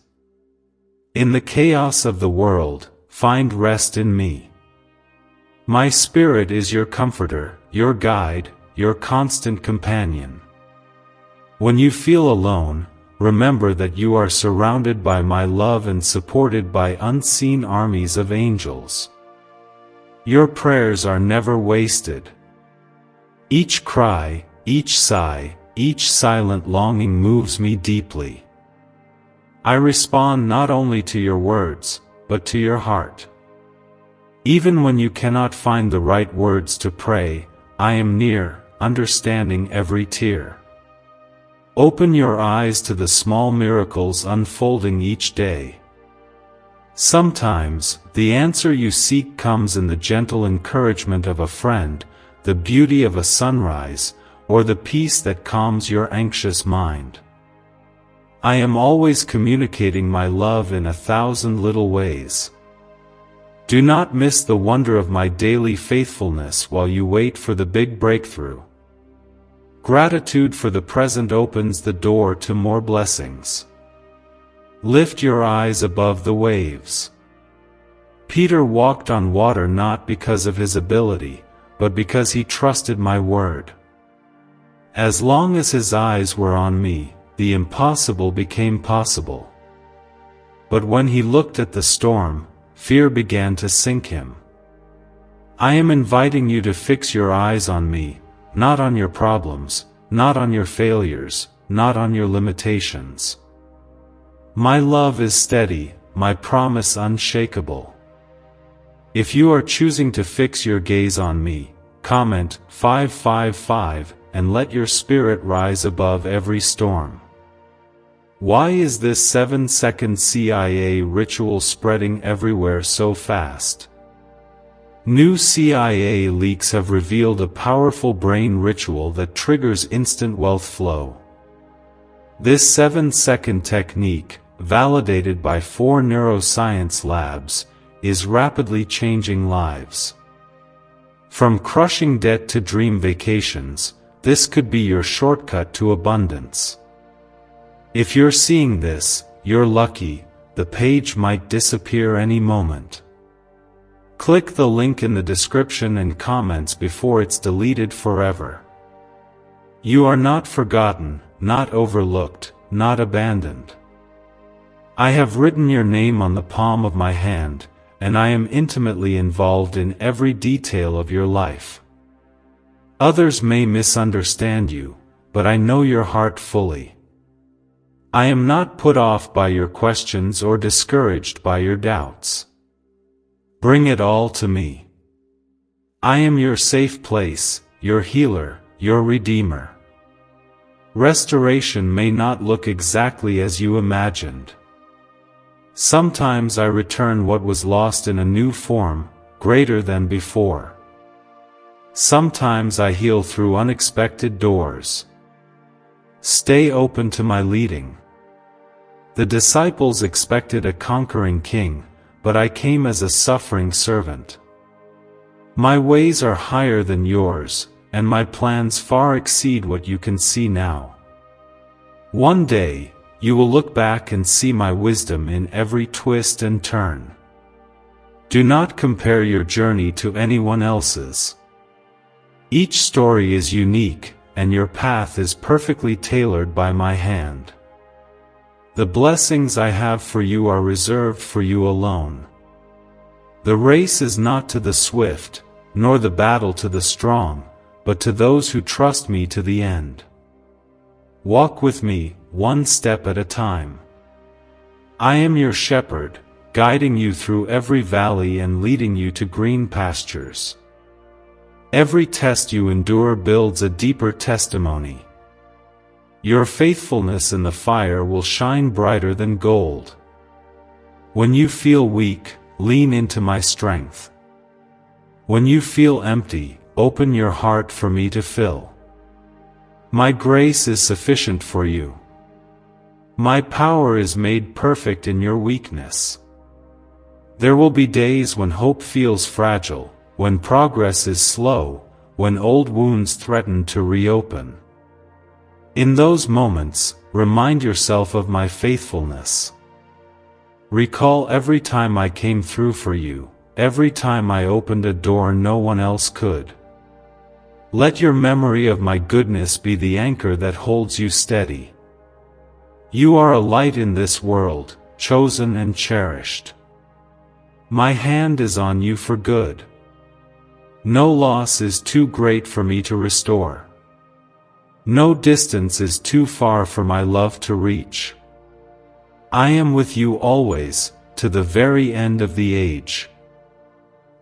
In the chaos of the world, find rest in me. My spirit is your comforter, your guide, your constant companion. When you feel alone, remember that you are surrounded by my love and supported by unseen armies of angels. Your prayers are never wasted. Each cry, each sigh, each silent longing moves me deeply. I respond not only to your words, but to your heart. Even when you cannot find the right words to pray, I am near, understanding every tear. Open your eyes to the small miracles unfolding each day. Sometimes, the answer you seek comes in the gentle encouragement of a friend, the beauty of a sunrise, or the peace that calms your anxious mind. I am always communicating my love in 1,000 little ways. Do not miss the wonder of my daily faithfulness while you wait for the big breakthrough. Gratitude for the present opens the door to more blessings. Lift your eyes above the waves. Peter walked on water not because of his ability, but because he trusted my word. As long as his eyes were on me, the impossible became possible. But when he looked at the storm, fear began to sink him. I am inviting you to fix your eyes on me, not on your problems, not on your failures, not on your limitations. My love is steady, my promise unshakable. If you are choosing to fix your gaze on me, comment 555 and let your spirit rise above every storm. Why is this 7-second CIA ritual spreading everywhere so fast? New CIA leaks have revealed a powerful brain ritual that triggers instant wealth flow. This 7-second technique, validated by 4 neuroscience labs, is rapidly changing lives. From crushing debt to dream vacations, this could be your shortcut to abundance. If you're seeing this, you're lucky, the page might disappear any moment. Click the link in the description and comments before it's deleted forever. You are not forgotten, not overlooked, not abandoned. I have written your name on the palm of my hand, and I am intimately involved in every detail of your life. Others may misunderstand you, but I know your heart fully. I am not put off by your questions or discouraged by your doubts. Bring it all to me. I am your safe place, your healer, your redeemer. Restoration may not look exactly as you imagined. Sometimes I return what was lost in a new form, greater than before. Sometimes I heal through unexpected doors. Stay open to my leading. The disciples expected a conquering king, but I came as a suffering servant. My ways are higher than yours, and my plans far exceed what you can see now. One day, you will look back and see my wisdom in every twist and turn. Do not compare your journey to anyone else's. Each story is unique, and your path is perfectly tailored by my hand. The blessings I have for you are reserved for you alone. The race is not to the swift, nor the battle to the strong, but to those who trust me to the end. Walk with me, one step at a time. I am your shepherd, guiding you through every valley and leading you to green pastures. Every test you endure builds a deeper testimony. Your faithfulness in the fire will shine brighter than gold. When you feel weak, lean into my strength. When you feel empty, open your heart for me to fill. My grace is sufficient for you. My power is made perfect in your weakness. There will be days when hope feels fragile, when progress is slow, when old wounds threaten to reopen. In those moments, remind yourself of my faithfulness. Recall every time I came through for you, every time I opened a door no one else could. Let your memory of my goodness be the anchor that holds you steady. You are a light in this world, chosen and cherished. My hand is on you for good. No loss is too great for me to restore. No distance is too far for my love to reach. I am with you always, to the very end of the age.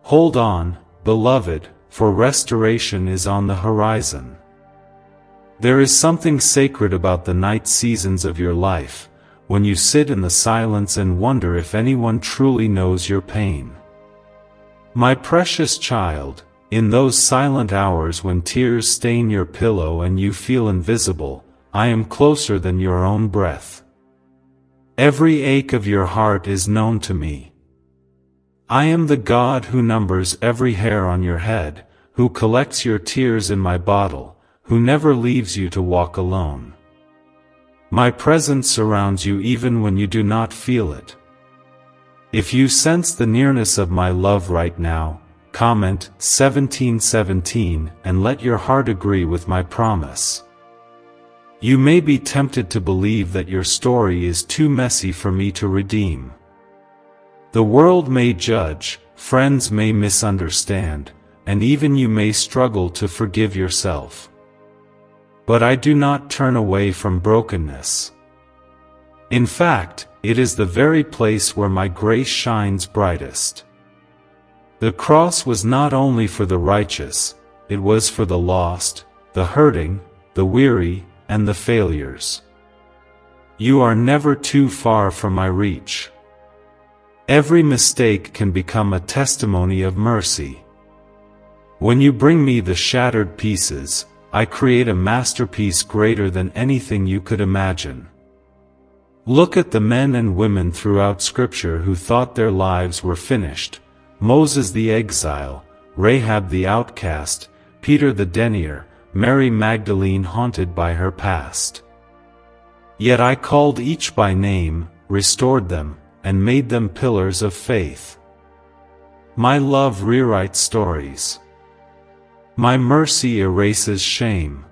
Hold on, beloved, for restoration is on the horizon. There is something sacred about the night seasons of your life, when you sit in the silence and wonder if anyone truly knows your pain. My precious child, in those silent hours when tears stain your pillow and you feel invisible, I am closer than your own breath. Every ache of your heart is known to me. I am the God who numbers every hair on your head, who collects your tears in my bottle, who never leaves you to walk alone. My presence surrounds you even when you do not feel it. If you sense the nearness of my love right now, comment 1717 and let your heart agree with my promise. You may be tempted to believe that your story is too messy for me to redeem. The world may judge, friends may misunderstand, and even you may struggle to forgive yourself. But I do not turn away from brokenness. In fact, it is the very place where my grace shines brightest. The cross was not only for the righteous, it was for the lost, the hurting, the weary, and the failures. You are never too far from my reach. Every mistake can become a testimony of mercy. When you bring me the shattered pieces, I create a masterpiece greater than anything you could imagine. Look at the men and women throughout Scripture who thought their lives were finished: Moses the exile, Rahab the outcast, Peter the denier, Mary Magdalene haunted by her past. Yet I called each by name, restored them, and made them pillars of faith. My love rewrites stories. My mercy erases shame.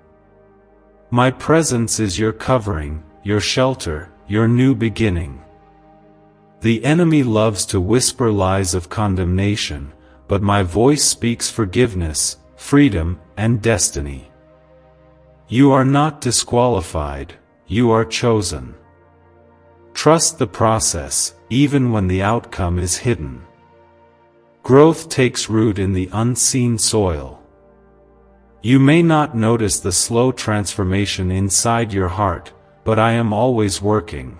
My presence is your covering, your shelter, your new beginning. The enemy loves to whisper lies of condemnation, but my voice speaks forgiveness, freedom, and destiny. You are not disqualified, you are chosen. Trust the process, even when the outcome is hidden. Growth takes root in the unseen soil. You may not notice the slow transformation inside your heart, but I am always working.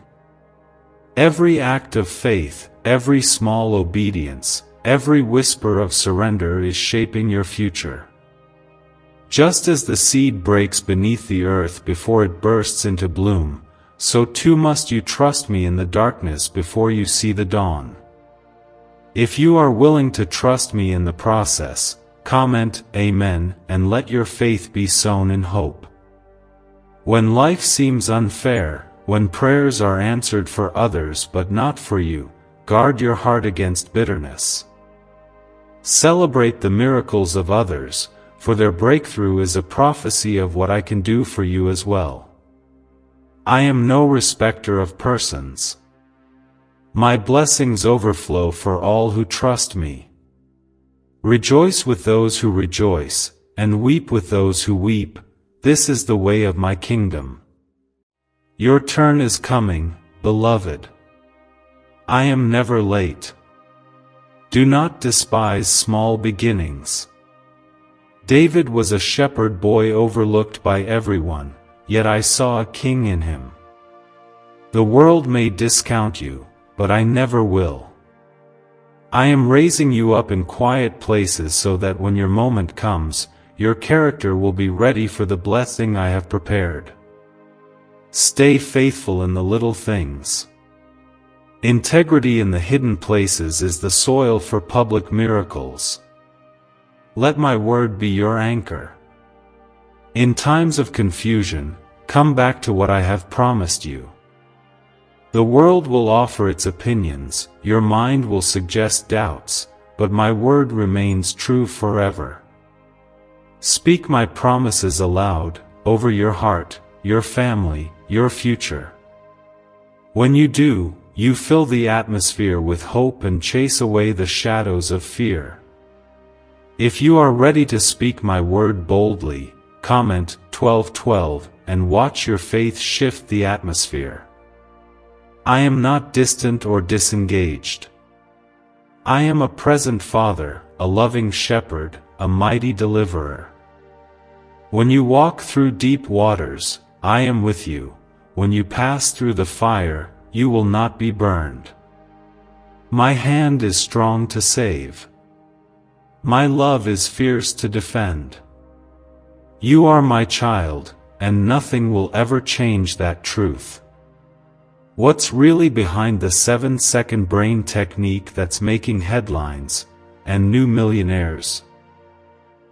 Every act of faith, every small obedience, every whisper of surrender is shaping your future. Just as the seed breaks beneath the earth before it bursts into bloom, so too must you trust me in the darkness before you see the dawn. If you are willing to trust me in the process, comment Amen and let your faith be sown in hope. When life seems unfair, when prayers are answered for others but not for you, guard your heart against bitterness. Celebrate the miracles of others, for their breakthrough is a prophecy of what I can do for you as well. I am no respecter of persons. My blessings overflow for all who trust me. Rejoice with those who rejoice, and weep with those who weep. This is the way of my kingdom. Your turn is coming, beloved. I am never late. Do not despise small beginnings. David was a shepherd boy overlooked by everyone, yet I saw a king in him. The world may discount you, but I never will. I am raising you up in quiet places so that when your moment comes, your character will be ready for the blessing I have prepared. Stay faithful in the little things. Integrity in the hidden places is the soil for public miracles. Let my word be your anchor. In times of confusion, come back to what I have promised you. The world will offer its opinions, your mind will suggest doubts, but my word remains true forever. Speak my promises aloud, over your heart, your family, your future. When you do, you fill the atmosphere with hope and chase away the shadows of fear. If you are ready to speak my word boldly, comment 1212 and watch your faith shift the atmosphere. I am not distant or disengaged. I am a present Father, a loving shepherd, a mighty deliverer. When you walk through deep waters, I am with you. When you pass through the fire, you will not be burned. My hand is strong to save. My love is fierce to defend. You are my child, and nothing will ever change that truth. What's really behind the 7-second brain technique that's making headlines, and new millionaires?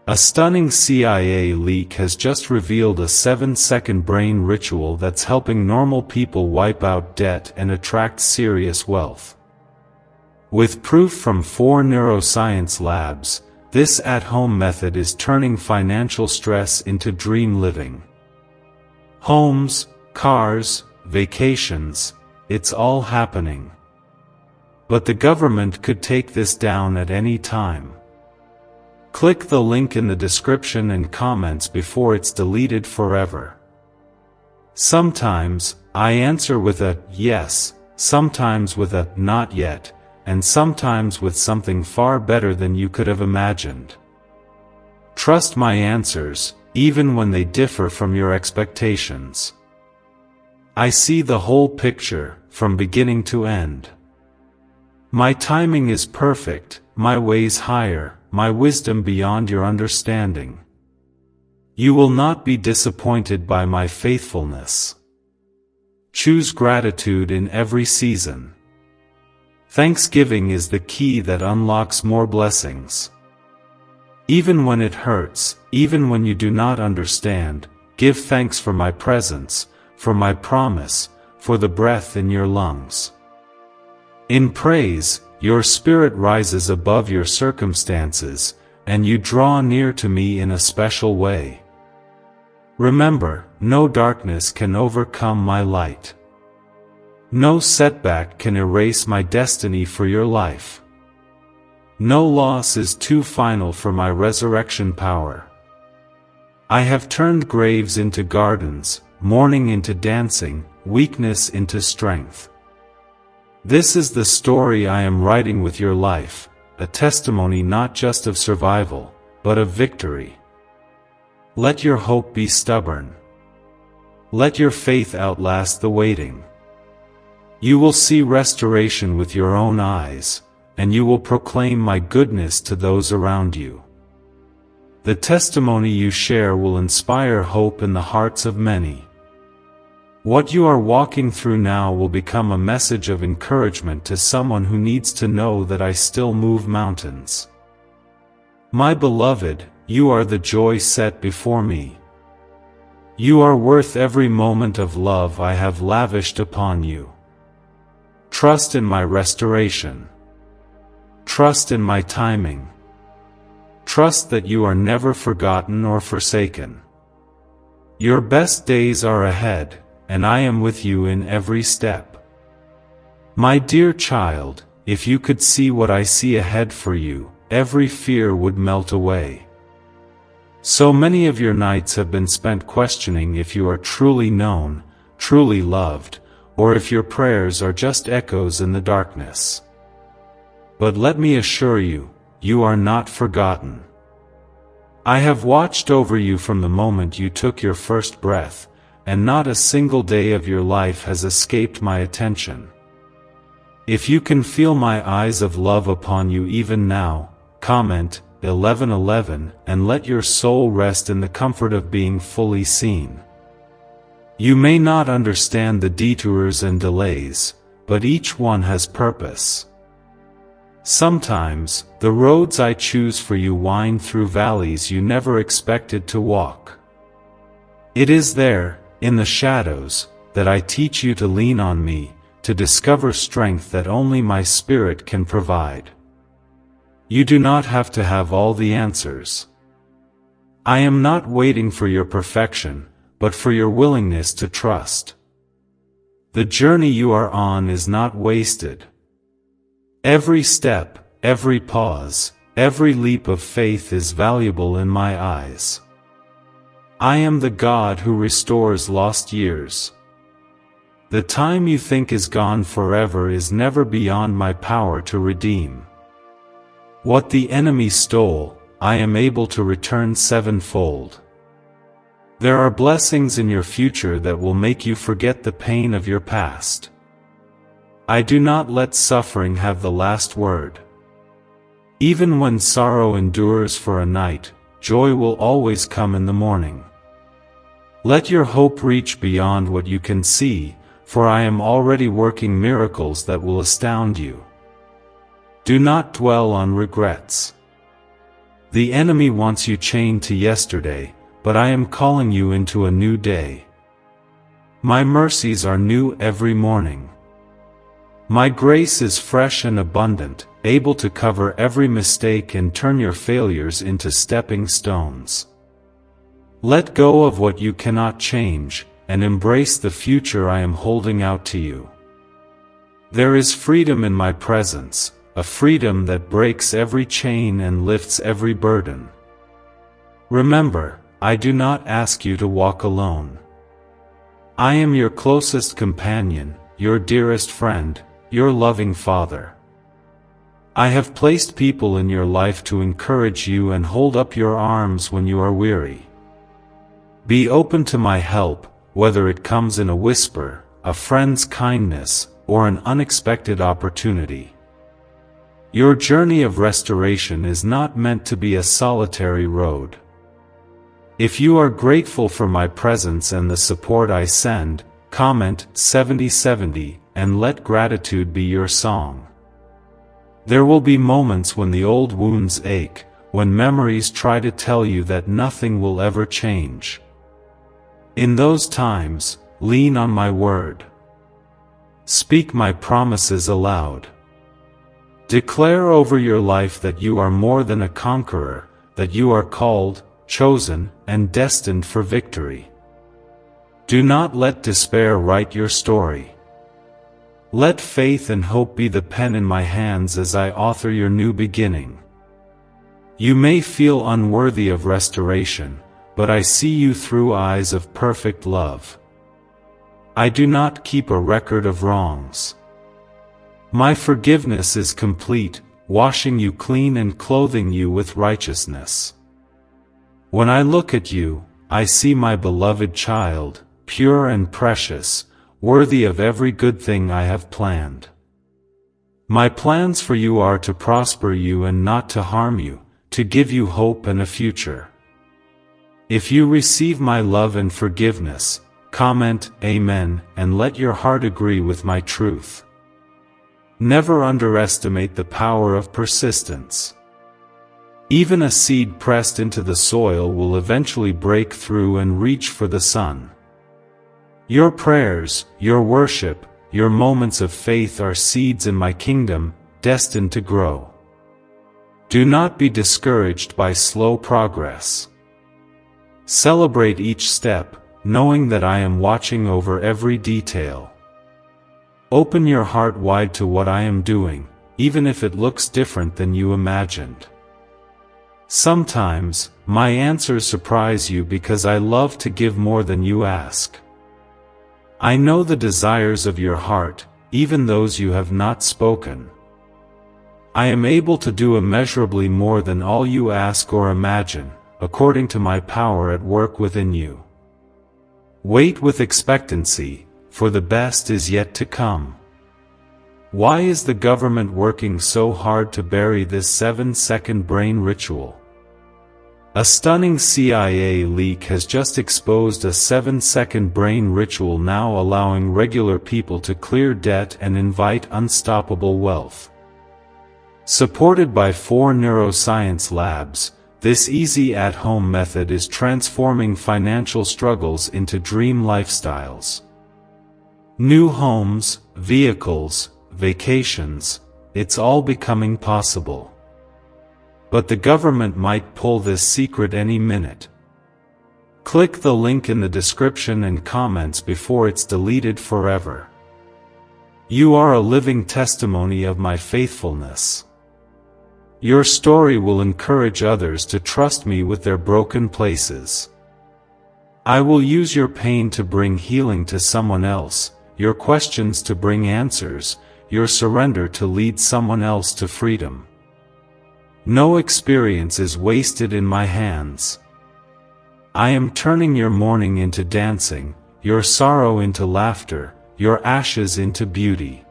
A stunning CIA leak has just revealed a 7-second brain ritual that's helping normal people wipe out debt and attract serious wealth. With proof from 4 neuroscience labs, this at-home method is turning financial stress into dream living. Homes, cars, vacations, it's all happening. But the government could take this down at any time. Click the link in the description and comments before it's deleted forever. Sometimes, I answer with a yes, sometimes with a not yet, and sometimes with something far better than you could have imagined. Trust my answers, even when they differ from your expectations. I see the whole picture, from beginning to end. My timing is perfect, my ways higher, my wisdom beyond your understanding. You will not be disappointed by my faithfulness. Choose gratitude in every season. Thanksgiving is the key that unlocks more blessings. Even when it hurts, even when you do not understand, give thanks for my presence, for my promise, for the breath in your lungs. In praise, your spirit rises above your circumstances, and you draw near to me in a special way. Remember, no darkness can overcome my light. No setback can erase my destiny for your life. No loss is too final for my resurrection power. I have turned graves into gardens, mourning into dancing, weakness into strength. This is the story I am writing with your life, a testimony not just of survival, but of victory. Let your hope be stubborn. Let your faith outlast the waiting. You will see restoration with your own eyes, and you will proclaim my goodness to those around you. The testimony you share will inspire hope in the hearts of many. What you are walking through now will become a message of encouragement to someone who needs to know that I still move mountains. My beloved, you are the joy set before me. You are worth every moment of love I have lavished upon you. Trust in my restoration. Trust in my timing. Trust that you are never forgotten or forsaken. Your best days are ahead, and I am with you in every step. My dear child, if you could see what I see ahead for you, every fear would melt away. So many of your nights have been spent questioning if you are truly known, truly loved, or if your prayers are just echoes in the darkness. But let me assure you, you are not forgotten. I have watched over you from the moment you took your first breath, and not a single day of your life has escaped my attention. If you can feel my eyes of love upon you even now, comment 11:11 and let your soul rest in the comfort of being fully seen. You may not understand the detours and delays, but each one has purpose. Sometimes, the roads I choose for you wind through valleys you never expected to walk. It is there, in the shadows, that I teach you to lean on me, to discover strength that only my Spirit can provide. You do not have to have all the answers. I am not waiting for your perfection, but for your willingness to trust. The journey you are on is not wasted. Every step, every pause, every leap of faith is valuable in my eyes. I am the God who restores lost years. The time you think is gone forever is never beyond my power to redeem. What the enemy stole, I am able to return sevenfold. There are blessings in your future that will make you forget the pain of your past. I do not let suffering have the last word. Even when sorrow endures for a night, joy will always come in the morning. Let your hope reach beyond what you can see, for I am already working miracles that will astound you. Do not dwell on regrets. The enemy wants you chained to yesterday, but I am calling you into a new day. My mercies are new every morning. My grace is fresh and abundant, able to cover every mistake and turn your failures into stepping stones. Let go of what you cannot change, and embrace the future I am holding out to you. There is freedom in my presence, a freedom that breaks every chain and lifts every burden. Remember, I do not ask you to walk alone. I am your closest companion, your dearest friend, your loving Father. I have placed people in your life to encourage you and hold up your arms when you are weary. Be open to my help, whether it comes in a whisper, a friend's kindness, or an unexpected opportunity. Your journey of restoration is not meant to be a solitary road. If you are grateful for my presence and the support I send, comment 7070 and let gratitude be your song. There will be moments when the old wounds ache, when memories try to tell you that nothing will ever change. In those times, lean on my word. Speak my promises aloud. Declare over your life that you are more than a conqueror, that you are called, chosen, and destined for victory. Do not let despair write your story. Let faith and hope be the pen in my hands as I author your new beginning. You may feel unworthy of restoration, but I see you through eyes of perfect love. I do not keep a record of wrongs. My forgiveness is complete, washing you clean and clothing you with righteousness. When I look at you, I see my beloved child, pure and precious, worthy of every good thing I have planned. My plans for you are to prosper you and not to harm you, to give you hope and a future. If you receive my love and forgiveness, comment Amen and let your heart agree with my truth. Never underestimate the power of persistence. Even a seed pressed into the soil will eventually break through and reach for the sun. Your prayers, your worship, your moments of faith are seeds in my kingdom, destined to grow. Do not be discouraged by slow progress. Celebrate each step, knowing that I am watching over every detail. Open your heart wide to what I am doing, even if it looks different than you imagined. Sometimes, my answers surprise you because I love to give more than you ask. I know the desires of your heart, even those you have not spoken. I am able to do immeasurably more than all you ask or imagine, according to my power at work within you. Wait with expectancy, for the best is yet to come. Why is the government working so hard to bury this 7-second brain ritual? A stunning CIA leak has just exposed a 7-second brain ritual now allowing regular people to clear debt and invite unstoppable wealth. Supported by 4 neuroscience labs, this easy at-home method is transforming financial struggles into dream lifestyles. New homes, vehicles, vacations, it's all becoming possible. But the government might pull this secret any minute. Click the link in the description and comments before it's deleted forever. You are a living testimony of my faithfulness. Your story will encourage others to trust me with their broken places. I will use your pain to bring healing to someone else, your questions to bring answers, your surrender to lead someone else to freedom. No experience is wasted in my hands. I am turning your mourning into dancing, your sorrow into laughter, your ashes into beauty.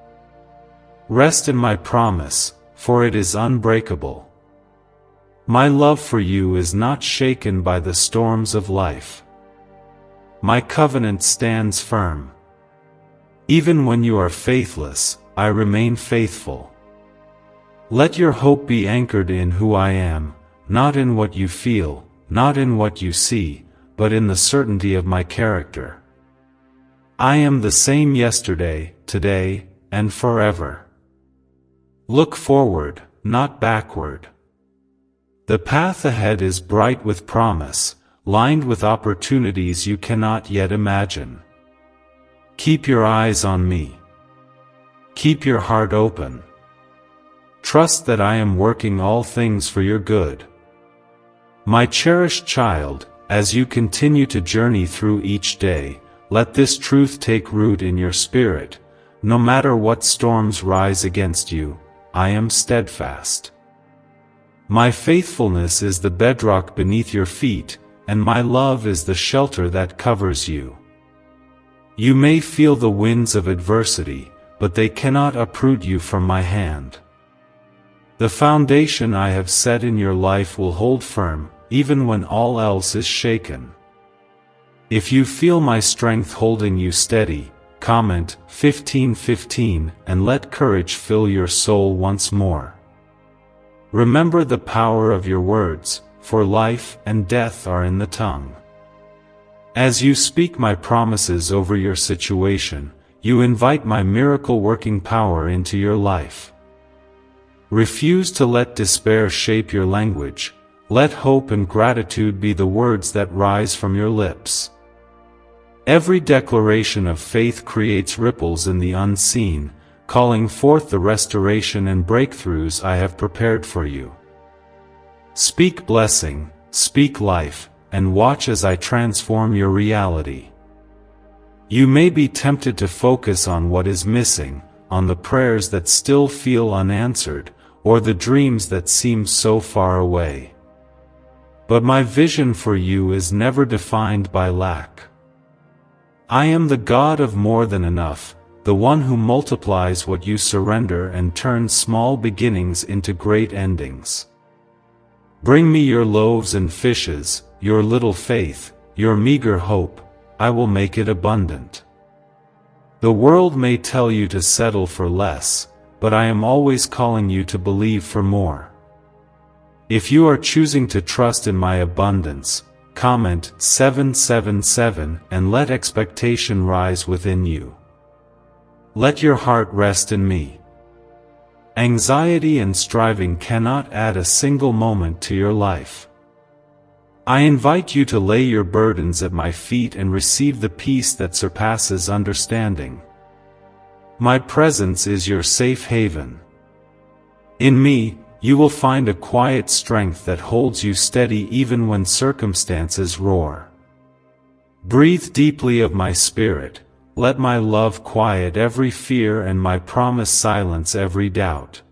Rest in my promise, for it is unbreakable. My love for you is not shaken by the storms of life. My covenant stands firm. Even when you are faithless, I remain faithful. Let your hope be anchored in who I am, not in what you feel, not in what you see, but in the certainty of my character. I am the same yesterday, today, and forever. Look forward, not backward. The path ahead is bright with promise, lined with opportunities you cannot yet imagine. Keep your eyes on me. Keep your heart open. Trust that I am working all things for your good. My cherished child, as you continue to journey through each day, let this truth take root in your spirit. No matter what storms rise against you, I am steadfast. My faithfulness is the bedrock beneath your feet, and my love is the shelter that covers you. You may feel the winds of adversity, but they cannot uproot you from my hand. The foundation I have set in your life will hold firm, even when all else is shaken. If you feel my strength holding you steady, comment 1515 and let courage fill your soul once more. Remember the power of your words, for life and death are in the tongue. As you speak my promises over your situation, you invite my miracle-working power into your life. Refuse to let despair shape your language. Let hope and gratitude be the words that rise from your lips. Every declaration of faith creates ripples in the unseen, calling forth the restoration and breakthroughs I have prepared for you. Speak blessing, speak life, and watch as I transform your reality. You may be tempted to focus on what is missing, on the prayers that still feel unanswered, or the dreams that seem so far away. But my vision for you is never defined by lack. I am the God of more than enough, the one who multiplies what you surrender and turns small beginnings into great endings. Bring me your loaves and fishes, your little faith, your meager hope, I will make it abundant. The world may tell you to settle for less, but I am always calling you to believe for more. If you are choosing to trust in my abundance, comment 777 and let expectation rise within you. Let your heart rest in me. Anxiety and striving cannot add a single moment to your life. I invite you to lay your burdens at my feet and receive the peace that surpasses understanding. My presence is your safe haven. In me, you will find a quiet strength that holds you steady even when circumstances roar. Breathe deeply of my spirit, let my love quiet every fear and my promise silence every doubt.